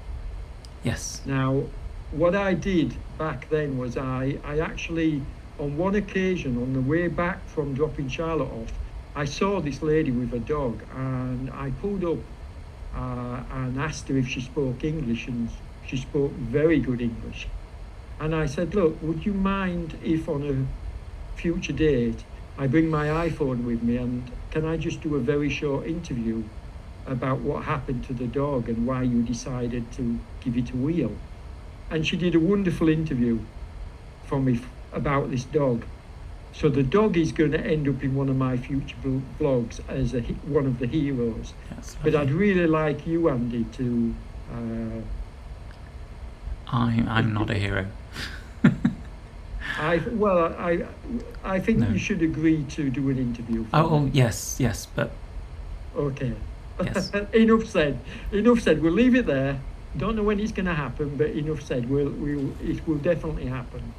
Yes. Now, what I did back then was I actually, on one occasion, on the way back from dropping Charlotte off, I saw this lady with a dog, and I pulled up and asked her if she spoke English, and she spoke very good English. And I said, look, would you mind if on a future date I bring my iPhone with me, and can I just do a very short interview about what happened to the dog and why you decided to give it a wheel? And she did a wonderful interview for me about this dog. So the dog is going to end up in one of my future vlogs as one of the heroes. Yes. But I'd really like you, Andy, to... I'm not a hero. I think No. you should agree to do an interview. For me. Oh yes, but Okay. Yes. Enough said. Enough said. We'll leave it there. Don't know when it's going to happen, but enough said. It will definitely happen.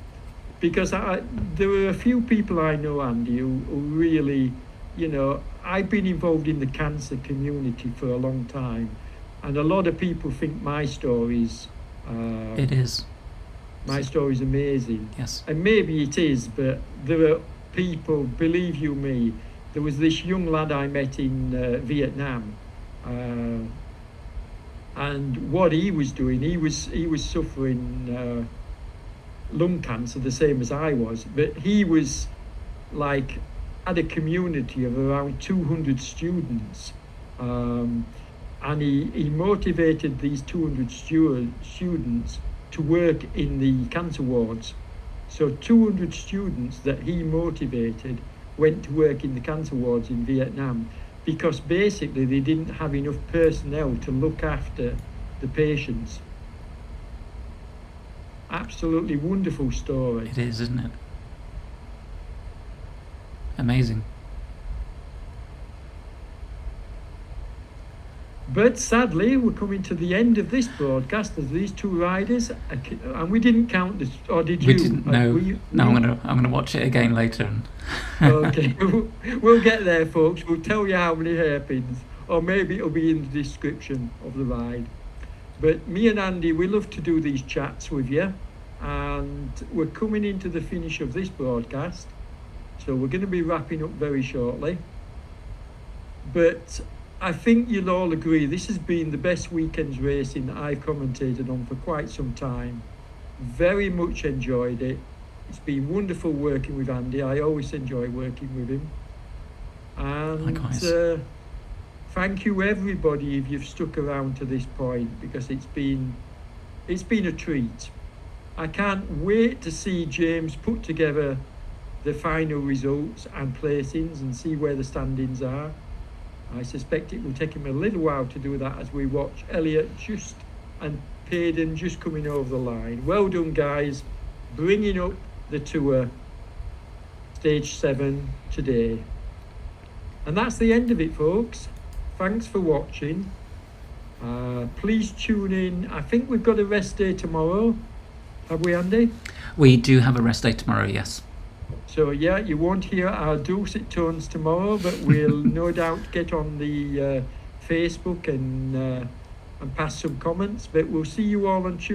Because there are a few people I know, Andy, who really, you know, I've been involved in the cancer community for a long time, and a lot of people think my story's It is. my story's amazing. Yes. And maybe it is, but there are people, believe you me, there was this young lad I met in Vietnam, and what he was doing, he was suffering lung cancer the same as I was, but he was like had a community of around 200 students, and he motivated these 200 students to work in the cancer wards. So 200 students that he motivated went to work in the cancer wards in Vietnam, because basically they didn't have enough personnel to look after the patients. Absolutely wonderful story. It is, isn't it? Amazing. But sadly, we're coming to the end of this broadcast as these two riders, and we didn't count this, or did you? We didn't know. No, I'm gonna watch it again later. And Okay, we'll get there, folks. We'll tell you how many hairpins, or maybe it'll be in the description of the ride. But me and Andy, we love to do these chats with you, and we're coming into the finish of this broadcast, so we're going to be wrapping up very shortly. But I think you'll all agree this has been the best weekend's racing that I've commentated on for quite some time. Very much enjoyed it. It's been wonderful working with Andy. I always enjoy working with him. And likewise. Thank you everybody if you've stuck around to this point, because it's been a treat. I can't wait to see James put together the final results and placings and see where the standings are. I suspect it will take him a little while to do that as we watch Elliot and Payden just coming over the line. Well done, guys, bringing up the tour stage 7 today. And that's the end of it, folks. Thanks for watching. Please tune in. I think we've got a rest day tomorrow. Have we, Andy? We do have a rest day tomorrow, yes. So yeah, you won't hear our dulcet tones tomorrow, but we'll no doubt get on the Facebook and pass some comments. But we'll see you all on Tuesday.